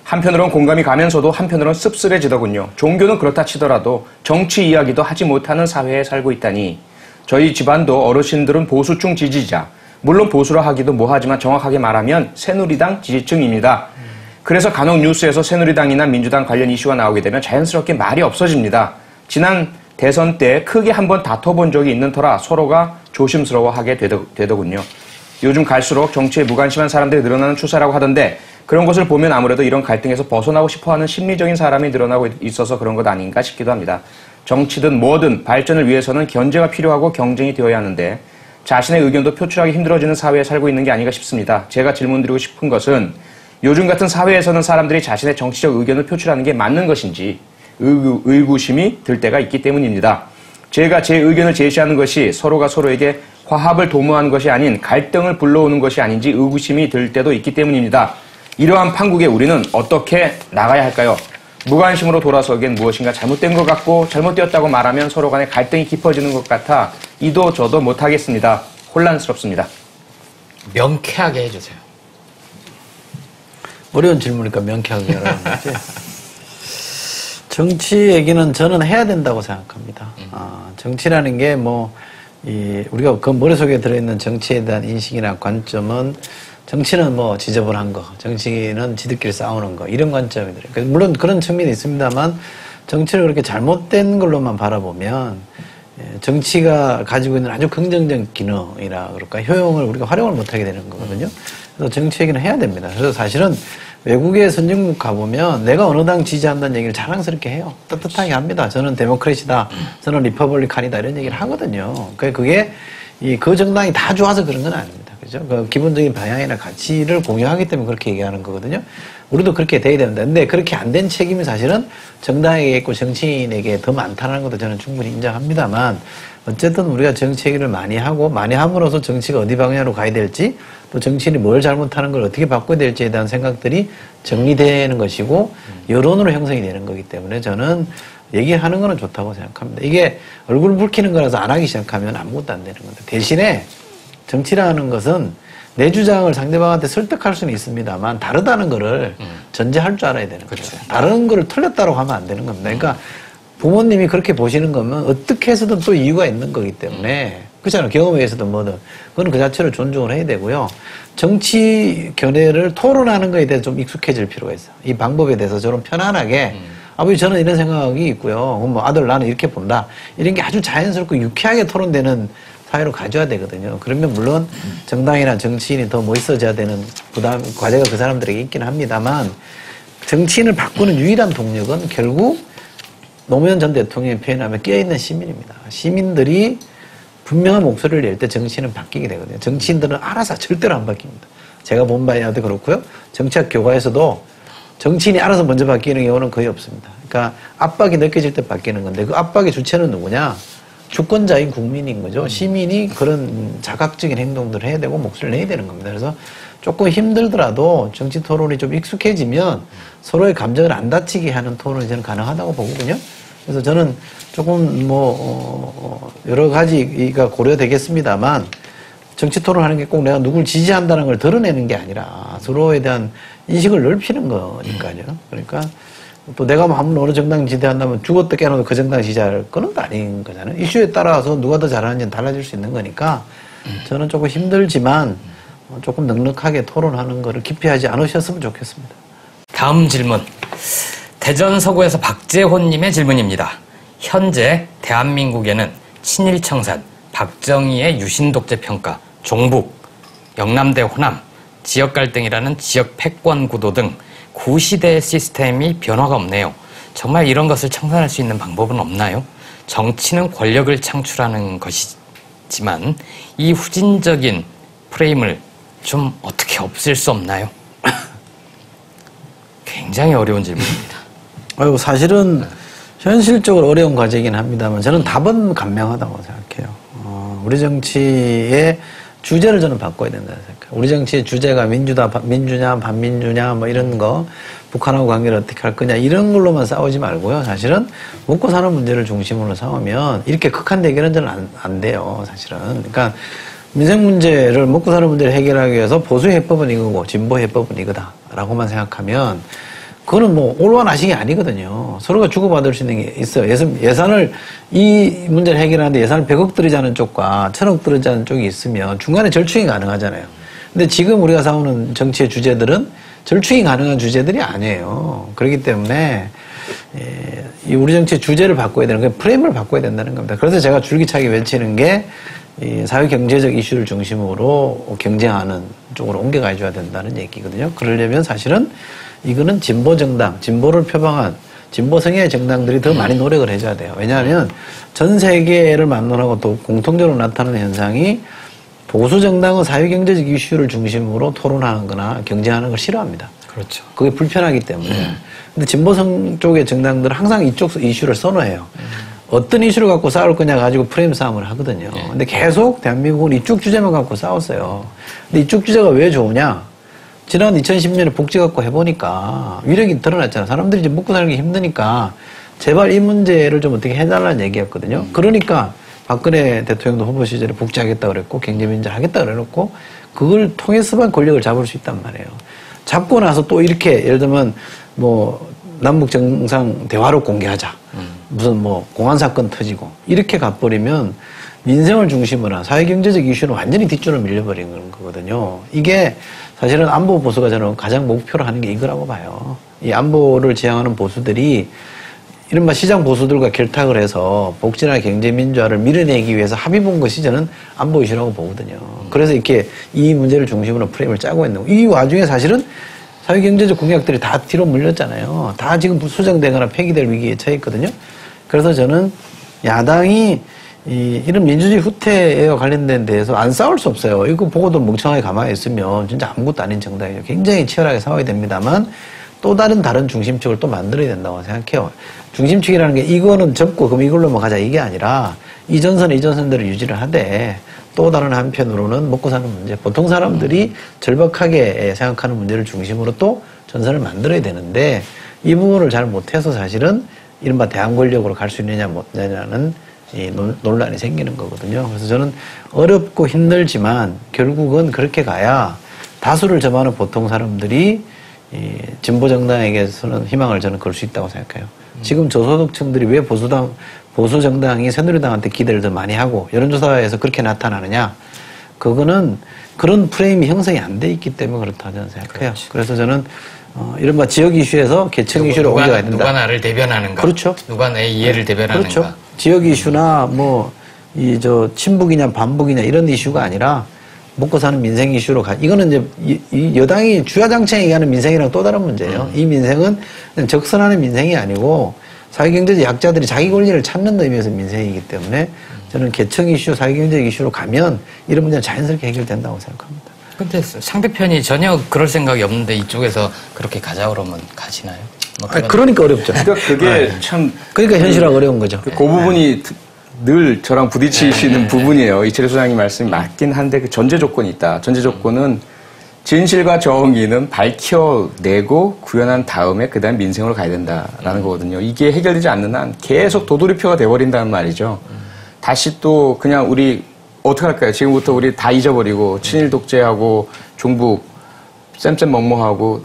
한편으론 공감이 가면서도 한편으론 씁쓸해지더군요. 종교는 그렇다 치더라도 정치 이야기도 하지 못하는 사회에 살고 있다니. 저희 집안도 어르신들은 보수층 지지자. 물론 보수라 하기도 뭐하지만 정확하게 말하면 새누리당 지지층입니다. 그래서 간혹 뉴스에서 새누리당이나 민주당 관련 이슈가 나오게 되면 자연스럽게 말이 없어집니다. 지난 대선 때 크게 한번 다퉈본 적이 있는 터라 서로가 조심스러워하게 되더군요. 요즘 갈수록 정치에 무관심한 사람들이 늘어나는 추세라고 하던데 그런 것을 보면 아무래도 이런 갈등에서 벗어나고 싶어하는 심리적인 사람이 늘어나고 있어서 그런 것 아닌가 싶기도 합니다. 정치든 뭐든 발전을 위해서는 견제가 필요하고 경쟁이 되어야 하는데 자신의 의견도 표출하기 힘들어지는 사회에 살고 있는 게 아닌가 싶습니다. 제가 질문드리고 싶은 것은 요즘 같은 사회에서는 사람들이 자신의 정치적 의견을 표출하는 게 맞는 것인지 의구심이 들 때가 있기 때문입니다. 제가 제 의견을 제시하는 것이 서로가 서로에게 화합을 도모하는 것이 아닌 갈등을 불러오는 것이 아닌지 의구심이 들 때도 있기 때문입니다. 이러한 판국에 우리는 어떻게 나가야 할까요? 무관심으로 돌아서기엔 무엇인가 잘못된 것 같고 잘못되었다고 말하면 서로 간의 갈등이 깊어지는 것 같아 이도 저도 못하겠습니다. 혼란스럽습니다. 명쾌하게 해주세요. 어려운 질문이니까 명쾌하게 하라는 거지. 정치 얘기는 저는 해야 된다고 생각합니다. 정치라는 게 우리가 그 머릿속에 들어있는 정치에 대한 인식이나 관점은 정치는 지저분한 거, 정치는 지들끼리 싸우는 거, 이런 관점이 들어요. 물론 그런 측면이 있습니다만 정치를 그렇게 잘못된 걸로만 바라보면 정치가 가지고 있는 아주 긍정적 기능이라 그럴까, 효용을 우리가 활용을 못하게 되는 거거든요. 그래서 정치 얘기는 해야 됩니다. 그래서 사실은 외국의 선진국 가보면 내가 어느 당 지지한다는 얘기를 자랑스럽게 해요. 떳떳하게 합니다. 저는 데모크래시다, 저는 리퍼블리칸이다, 이런 얘기를 하거든요. 그게 그 정당이 다 좋아서 그런 건 아닙니다. 그죠? 그 기본적인 방향이나 가치를 공유하기 때문에 그렇게 얘기하는 거거든요. 우리도 그렇게 돼야 됩니다. 근데 그렇게 안 된 책임이 사실은 정당에게 있고 정치인에게 더 많다는 것도 저는 충분히 인정합니다만, 어쨌든 우리가 정치 얘기를 많이 하고 많이 함으로써 정치가 어디 방향으로 가야 될지, 또 정치인이 뭘 잘못하는 걸 어떻게 바꿔야 될지에 대한 생각들이 정리되는 것이고 여론으로 형성이 되는 거기 때문에 저는 얘기하는 거는 좋다고 생각합니다. 이게 얼굴 붉히는 거라서 안 하기 시작하면 아무것도 안 되는 겁니다. 대신에 정치라는 것은 내 주장을 상대방한테 설득할 수는 있습니다만 다르다는 거를 전제할 줄 알아야 되는 거죠. 다른 거를 틀렸다고 하면 안 되는 겁니다. 그러니까 부모님이 그렇게 보시는 거면 어떻게 해서든 또 이유가 있는 거기 때문에, 그렇잖아요. 경험에 의해서든 뭐든. 그건 그 자체로 존중을 해야 되고요. 정치 견해를 토론하는 거에 대해서 좀 익숙해질 필요가 있어요. 이 방법에 대해서 저는 편안하게 아버지 저는 이런 생각이 있고요. 그럼 아들 나는 이렇게 본다. 이런 게 아주 자연스럽고 유쾌하게 토론되는 사회로 가져야 되거든요. 그러면 물론 정당이나 정치인이 더 멋있어져야 되는 과제가 그 사람들에게 있긴 합니다만, 정치인을 바꾸는 유일한 동력은 결국 노무현 전 대통령이 표현하면 깨어있는 시민입니다. 시민들이 분명한 목소리를 낼 때 정치인은 바뀌게 되거든요. 정치인들은 알아서 절대로 안 바뀝니다. 제가 본 바에도 그렇고요. 정치학 교과에서도 정치인이 알아서 먼저 바뀌는 경우는 거의 없습니다. 그러니까 압박이 느껴질 때 바뀌는 건데, 그 압박의 주체는 누구냐? 주권자인 국민인 거죠. 시민이 그런 자각적인 행동들을 해야 되고 목소리를 내야 되는 겁니다. 그래서 조금 힘들더라도 정치 토론이 좀 익숙해지면 서로의 감정을 안 다치게 하는 토론이 저는 가능하다고 보거든요. 그래서 저는 조금 여러 가지가 고려되겠습니다만, 정치 토론하는 게 꼭 내가 누굴 지지한다는 걸 드러내는 게 아니라 서로에 대한 인식을 넓히는 거니까요. 그러니까 또 내가 한번 어느 정당 지지한다면 죽었다 깨어나도 그 정당 지지할 거는 아닌 거잖아요. 이슈에 따라서 누가 더 잘하는지는 달라질 수 있는 거니까 저는 조금 힘들지만 조금 넉넉하게 토론하는 거를 기피하지 않으셨으면 좋겠습니다. 다음 질문. 대전 서구에서 박재호님의 질문입니다. 현재 대한민국에는 친일청산, 박정희의 유신독재 평가, 종북, 영남대 호남, 지역 갈등이라는 지역 패권 구도 등 구시대의 시스템이 변화가 없네요. 정말 이런 것을 청산할 수 있는 방법은 없나요? 정치는 권력을 창출하는 것이지만 이 후진적인 프레임을 좀 어떻게 없앨 수 없나요? 굉장히 어려운 질문입니다. 사실은 현실적으로 어려운 과제이긴 합니다만 저는 답은 간명하다고 생각해요. 우리 정치의 주제를 저는 바꿔야 된다고 생각해요. 우리 정치의 주제가 민주냐, 반민주냐, 뭐 이런 거, 북한하고 관계를 어떻게 할 거냐, 이런 걸로만 싸우지 말고요. 사실은 먹고 사는 문제를 중심으로 싸우면 이렇게 극한 대결은 저는 안 돼요, 사실은. 그러니까 민생 문제를, 먹고 사는 문제를 해결하기 위해서 보수 해법은 이거고 진보 해법은 이거다라고만 생각하면 그거는 뭐 올바나식이 아니거든요. 서로가 주고받을 수 있는 게 있어요. 예산을, 이 문제를 해결하는데 예산을 100억 들이자는 쪽과 1000억 들이자는 쪽이 있으면 중간에 절충이 가능하잖아요. 근데 지금 우리가 싸우는 정치의 주제들은 절충이 가능한 주제들이 아니에요. 그렇기 때문에 이 우리 정치의 주제를 바꿔야 되는 거예요. 프레임을 바꿔야 된다는 겁니다. 그래서 제가 줄기차게 외치는 게 이 사회경제적 이슈를 중심으로 경쟁하는 쪽으로 옮겨가줘야 된다는 얘기거든요. 그러려면 사실은 이거는 진보정당, 진보를 표방한 진보성의 정당들이 더 많이 노력을 해줘야 돼요. 왜냐하면 전 세계를 막론하고 또 공통적으로 나타나는 현상이 보수 정당은 사회경제적 이슈를 중심으로 토론하는 거나 경쟁하는 걸 싫어합니다. 그렇죠. 그게 불편하기 때문에. 근데 진보성 쪽의 정당들은 항상 이쪽 이슈를 선호해요. 어떤 이슈를 갖고 싸울 거냐 가지고 프레임 싸움을 하거든요. 근데 계속 대한민국은 이쪽 주제만 갖고 싸웠어요. 근데 이쪽 주제가 왜 좋으냐? 지난 2010년에 복지 갖고 해보니까 위력이 드러났잖아. 사람들이 이제 먹고 살기 힘드니까 제발 이 문제를 좀 어떻게 해달라는 얘기였거든요. 그러니까 박근혜 대통령도 후보 시절에 복지하겠다 그랬고 경제민주화 하겠다 그래놓고 그걸 통해서만 권력을 잡을 수 있단 말이에요. 잡고 나서 또 이렇게 예를 들면 뭐 남북 정상 대화로 공개하자. 무슨 뭐 공안 사건 터지고 이렇게 가버리면 민생을 중심으로 한 사회경제적 이슈는 완전히 뒷줄을 밀려버리는 거거든요. 이게 사실은 안보 보수가 저는 가장 목표로 하는 게 이거라고 봐요. 이 안보를 지향하는 보수들이 이른바 시장 보수들과 결탁을 해서 복지나 경제 민주화를 밀어내기 위해서 합의 본 것이 저는 안보 이슈라고 보거든요. 그래서 이렇게 이 문제를 중심으로 프레임을 짜고 있는 거예요. 이 와중에 사실은 사회경제적 공약들이 다 뒤로 물렸잖아요. 다 지금 수정되거나 폐기될 위기에 처했거든요. 그래서 저는 야당이 이런 민주주의 후퇴에 관련된 데에서 안 싸울 수 없어요. 이거 보고도 멍청하게 가만히 있으면 진짜 아무것도 아닌 정당이죠. 굉장히 치열하게 싸워야 됩니다만 또 다른 중심축을 또 만들어야 된다고 생각해요. 중심축이라는 게 이거는 접고 그럼 이걸로만 가자 이게 아니라 이전선대로 유지를 하되 또 다른 한편으로는 먹고 사는 문제, 보통 사람들이 절박하게 생각하는 문제를 중심으로 또 전선을 만들어야 되는데 이 부분을 잘 못해서 사실은 이른바 대항 권력으로 갈 수 있느냐 못느냐는 이 논란이 생기는 거거든요. 그래서 저는 어렵고 힘들지만 결국은 그렇게 가야 다수를 점하는 보통 사람들이 이 진보 정당에게서는 희망을 저는 걸 수 있다고 생각해요. 지금 저소득층들이 왜 보수 정당이 새누리당한테 기대를 더 많이 하고 여론조사에서 그렇게 나타나느냐? 그거는 그런 프레임이 형성이 안 돼 있기 때문에 그렇다고 저는 생각해요. 그렇지. 그래서 저는 이른바 지역 이슈에서 계층 이슈로 옮겨야 된다. 누가 나를 대변하는가? 그렇죠. 누가 내 이해를 대변하는가? 그렇죠. 지역 이슈나 뭐 친북이냐 반북이냐 이런 이슈가 아니라 먹고 사는 민생 이슈로 이거는 이제 이 여당이 주야장창 얘기하는 민생이랑 또 다른 문제예요. 이 민생은 적선하는 민생이 아니고 사회경제적 약자들이 자기 권리를 찾는 의미에서 민생이기 때문에 저는 계층 이슈, 사회경제적 이슈로 가면 이런 문제는 자연스럽게 해결된다고 생각합니다. 근데 상대편이 전혀 그럴 생각이 없는데 이쪽에서 그렇게 가자 그러면 가시나요? 뭐 그러니까 어렵죠. 그러니까 그게 참. 그러니까 현실화가 어려운 거죠. 그 부분이 늘 저랑 부딪히시는 부분이에요. 이철희 소장님 말씀이 맞긴 한데 그 전제 조건이 있다. 전제 조건은 진실과 정의는 밝혀내고 구현한 다음에 그 다음 민생으로 가야 된다라는 거거든요. 이게 해결되지 않는 한 계속 도돌이표가 돼버린다는 말이죠. 다시 또 그냥 우리 어떻게 할까요? 지금부터 우리 다 잊어버리고 친일 독재하고 종북 쌤쌤 먹먹하고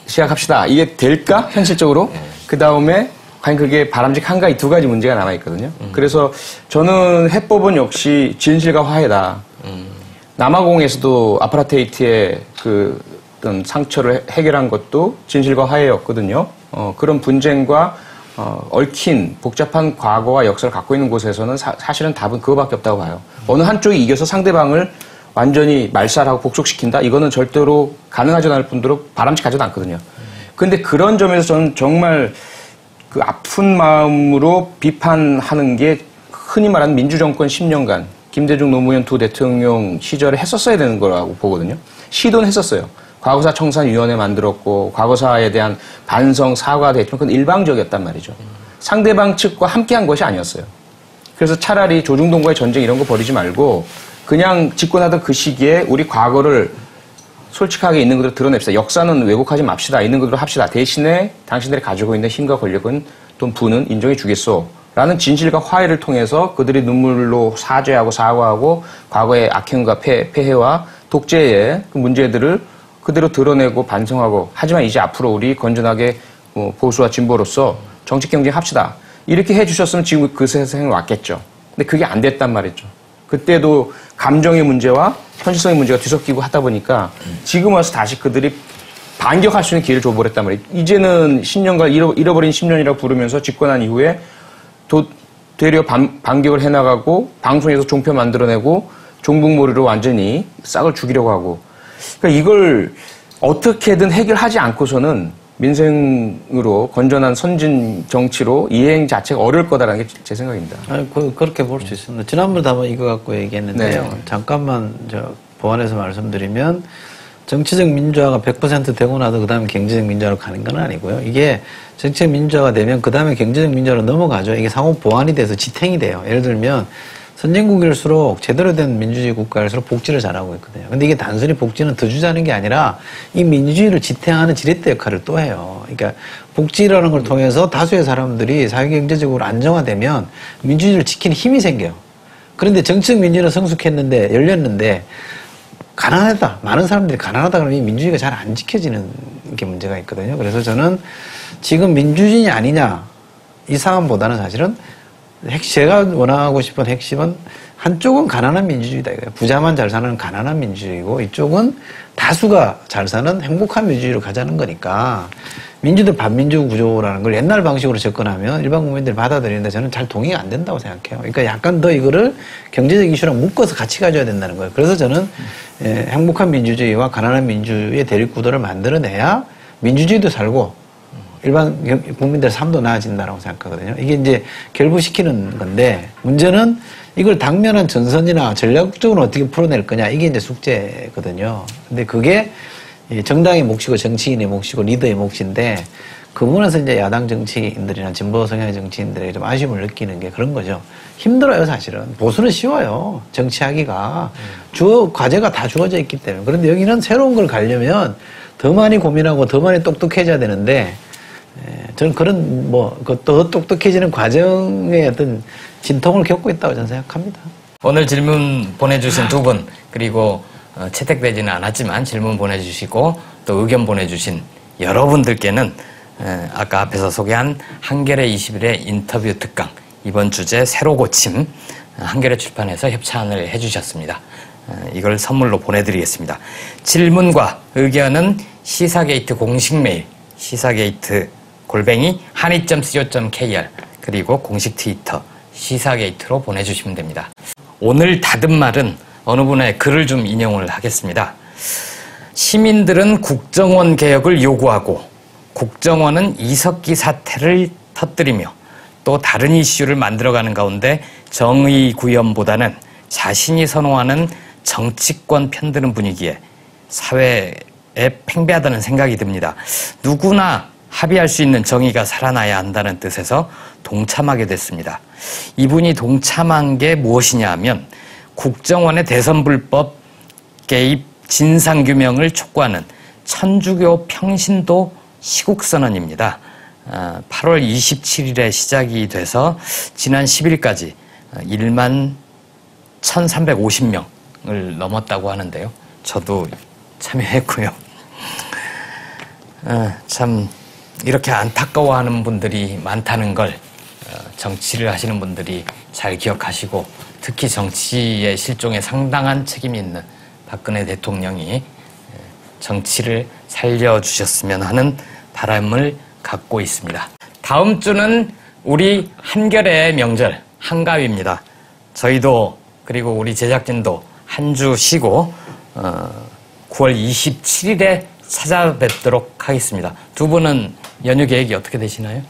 시작합시다. 이게 될까? 현실적으로? 그 다음에 과연 그게 바람직한가? 이 두 가지 문제가 남아있거든요. 그래서 저는 해법은 역시 진실과 화해다. 남아공에서도 아파르테이트의 어떤 상처를 해결한 것도 진실과 화해였거든요. 그런 분쟁과 얽힌 복잡한 과거와 역사를 갖고 있는 곳에서는 사실은 답은 그거밖에 없다고 봐요. 어느 한쪽이 이겨서 상대방을 완전히 말살하고 복속시킨다? 이거는 절대로 가능하지 않을 뿐더러 바람직하지도 않거든요. 근데 그런 점에서 저는 정말 그 아픈 마음으로 비판하는 게 흔히 말하는 민주정권 10년간 김대중 노무현 두 대통령 시절에 했었어야 되는 거라고 보거든요. 시도는 했었어요. 과거사 청산위원회 만들었고 과거사에 대한 반성, 사과 대처 그건 일방적이었단 말이죠. 상대방 측과 함께한 것이 아니었어요. 그래서 차라리 조중동과의 전쟁 이런 거 벌이지 말고 그냥 집권하던 그 시기에 우리 과거를 솔직하게 있는 그대로 드러냅시다. 역사는 왜곡하지 맙시다. 있는 그대로 합시다. 대신에 당신들이 가지고 있는 힘과 권력은 또 부는 인정해 주겠소. 라는 진실과 화해를 통해서 그들이 눈물로 사죄하고 사과하고 과거의 악행과 폐해와 독재의 그 문제들을 그대로 드러내고 반성하고 하지만 이제 앞으로 우리 건전하게 보수와 진보로서 정책 경쟁합시다. 이렇게 해주셨으면 지금 그 세상에 왔겠죠. 근데 그게 안 됐단 말이죠. 그때도 감정의 문제와 현실성의 문제가 뒤섞이고 하다 보니까 지금 와서 다시 그들이 반격할 수 있는 기회를 줘버렸단 말이에요. 이제는 10년간 잃어버린 10년이라고 부르면서 집권한 이후에 되려 반격을 해나가고 방송에서 종편 만들어내고 종북몰이로 완전히 싹을 죽이려고 하고, 그러니까 이걸 어떻게든 해결하지 않고서는 민생으로 건전한 선진 정치로 이행 자체가 어려울 거다라는 게 제 생각입니다. 그렇게 볼 수 있습니다. 지난번에 한번 이거 갖고 얘기했는데요. 네. 잠깐만 보완해서 말씀드리면, 정치적 민주화가 100% 되고 나서 그 다음에 경제적 민주화로 가는 건 아니고요. 이게 정치적 민주화가 되면 그 다음에 경제적 민주화로 넘어가죠. 이게 상호 보완이 돼서 지탱이 돼요. 예를 들면 선진국일수록 제대로 된 민주주의 국가일수록 복지를 잘하고 있거든요. 근데 이게 단순히 복지는 더 주자는 게 아니라 이 민주주의를 지탱하는 지렛대 역할을 또 해요. 그러니까 복지라는 걸 통해서 다수의 사람들이 사회경제적으로 안정화되면 민주주의를 지키는 힘이 생겨요. 그런데 정치적 민주는 성숙했는데, 열렸는데, 가난하다. 많은 사람들이 가난하다 그러면 이 민주주의가 잘 안 지켜지는 게 문제가 있거든요. 그래서 저는 지금 민주주의 아니냐, 이 상황보다는 사실은 제가 원하고 싶은 핵심은 한쪽은 가난한 민주주의다 이거예요. 부자만 잘 사는 가난한 민주주의고, 이쪽은 다수가 잘 사는 행복한 민주주의로 가자는 거니까, 민주도 반민주 구조라는 걸 옛날 방식으로 접근하면 일반 국민들이 받아들이는데 저는 잘 동의가 안 된다고 생각해요. 그러니까 약간 더 이거를 경제적 이슈랑 묶어서 같이 가져야 된다는 거예요. 그래서 저는 행복한 민주주의와 가난한 민주주의의 대립구도를 만들어내야 민주주의도 살고 일반 국민들의 삶도 나아진다고 생각하거든요. 이게 이제 결부시키는 건데, 문제는 이걸 당면한 전선이나 전략적으로 어떻게 풀어낼 거냐, 이게 이제 숙제거든요. 근데 그게 정당의 몫이고 정치인의 몫이고 리더의 몫인데, 그 부분에서 이제 야당 정치인들이나 진보 성향의 정치인들에게 좀 아쉬움을 느끼는 게 그런 거죠. 힘들어요, 사실은. 보수는 쉬워요, 정치하기가. 과제가 다 주어져 있기 때문에. 그런데 여기는 새로운 걸 가려면 더 많이 고민하고 더 많이 똑똑해져야 되는데, 저는 그런 더 똑똑해지는 과정의 어떤 진통을 겪고 있다고 저는 생각합니다. 오늘 질문 보내주신 두 분, 그리고 채택되지는 않았지만 질문 보내주시고 또 의견 보내주신 여러분들께는 아까 앞에서 소개한 한겨레 21의 인터뷰 특강, 이번 주제 새로 고침, 한겨레 출판에서 협찬을 해주셨습니다. 이걸 선물로 보내드리겠습니다. 질문과 의견은 시사게이트 공식 메일, 시사게이트@한이.co.kr, 그리고 공식 트위터 시사게이트로 보내주시면 됩니다. 오늘 닫은 말은 어느 분의 글을 좀 인용을 하겠습니다. 시민들은 국정원 개혁을 요구하고 국정원은 이석기 사태를 터뜨리며 또 다른 이슈를 만들어가는 가운데 정의 구현보다는 자신이 선호하는 정치권 편드는 분위기에 사회에 팽배하다는 생각이 듭니다. 누구나 합의할 수 있는 정의가 살아나야 한다는 뜻에서 동참하게 됐습니다. 이분이 동참한 게 무엇이냐 하면 국정원의 대선 불법 개입 진상규명을 촉구하는 천주교 평신도 시국선언입니다. 8월 27일에 시작이 돼서 지난 10일까지 1만 1,350명을 넘었다고 하는데요. 저도 참여했고요. 참 이렇게 안타까워하는 분들이 많다는 걸 정치를 하시는 분들이 잘 기억하시고, 특히 정치의 실종에 상당한 책임이 있는 박근혜 대통령이 정치를 살려주셨으면 하는 바람을 갖고 있습니다. 다음 주는 우리 한겨레의 명절 한가위입니다. 저희도 그리고 우리 제작진도 한 주 쉬고 9월 27일에 찾아뵙도록 하겠습니다. 두 분은 연휴 계획이 어떻게 되시나요?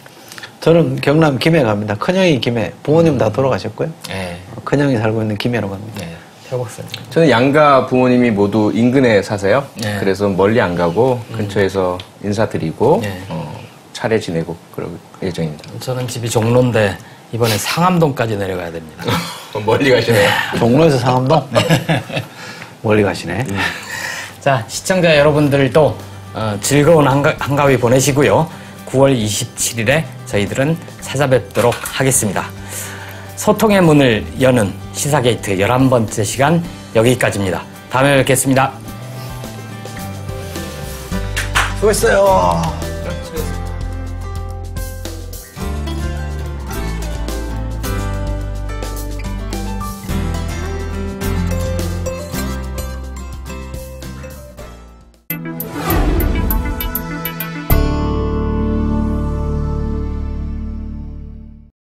저는 경남 김해 갑니다. 큰형이 김해, 부모님 다 돌아가셨고요. 네. 큰형이 살고 있는 김해로 갑니다. 네. 태호 박사님. 저는 양가 부모님이 모두 인근에 사세요. 네. 그래서 멀리 안 가고 근처에서 인사드리고 네. 차례 지내고 그럴 예정입니다. 저는 집이 종로인데 이번에 상암동까지 내려가야 됩니다. 멀리 가시네요. 종로에서 상암동? 멀리 가시네. 자, 시청자 여러분들도 즐거운 한가위 보내시고요. 9월 27일에 저희들은 찾아뵙도록 하겠습니다. 소통의 문을 여는 시사게이트 11번째 시간 여기까지입니다. 다음에 뵙겠습니다. 수고했어요.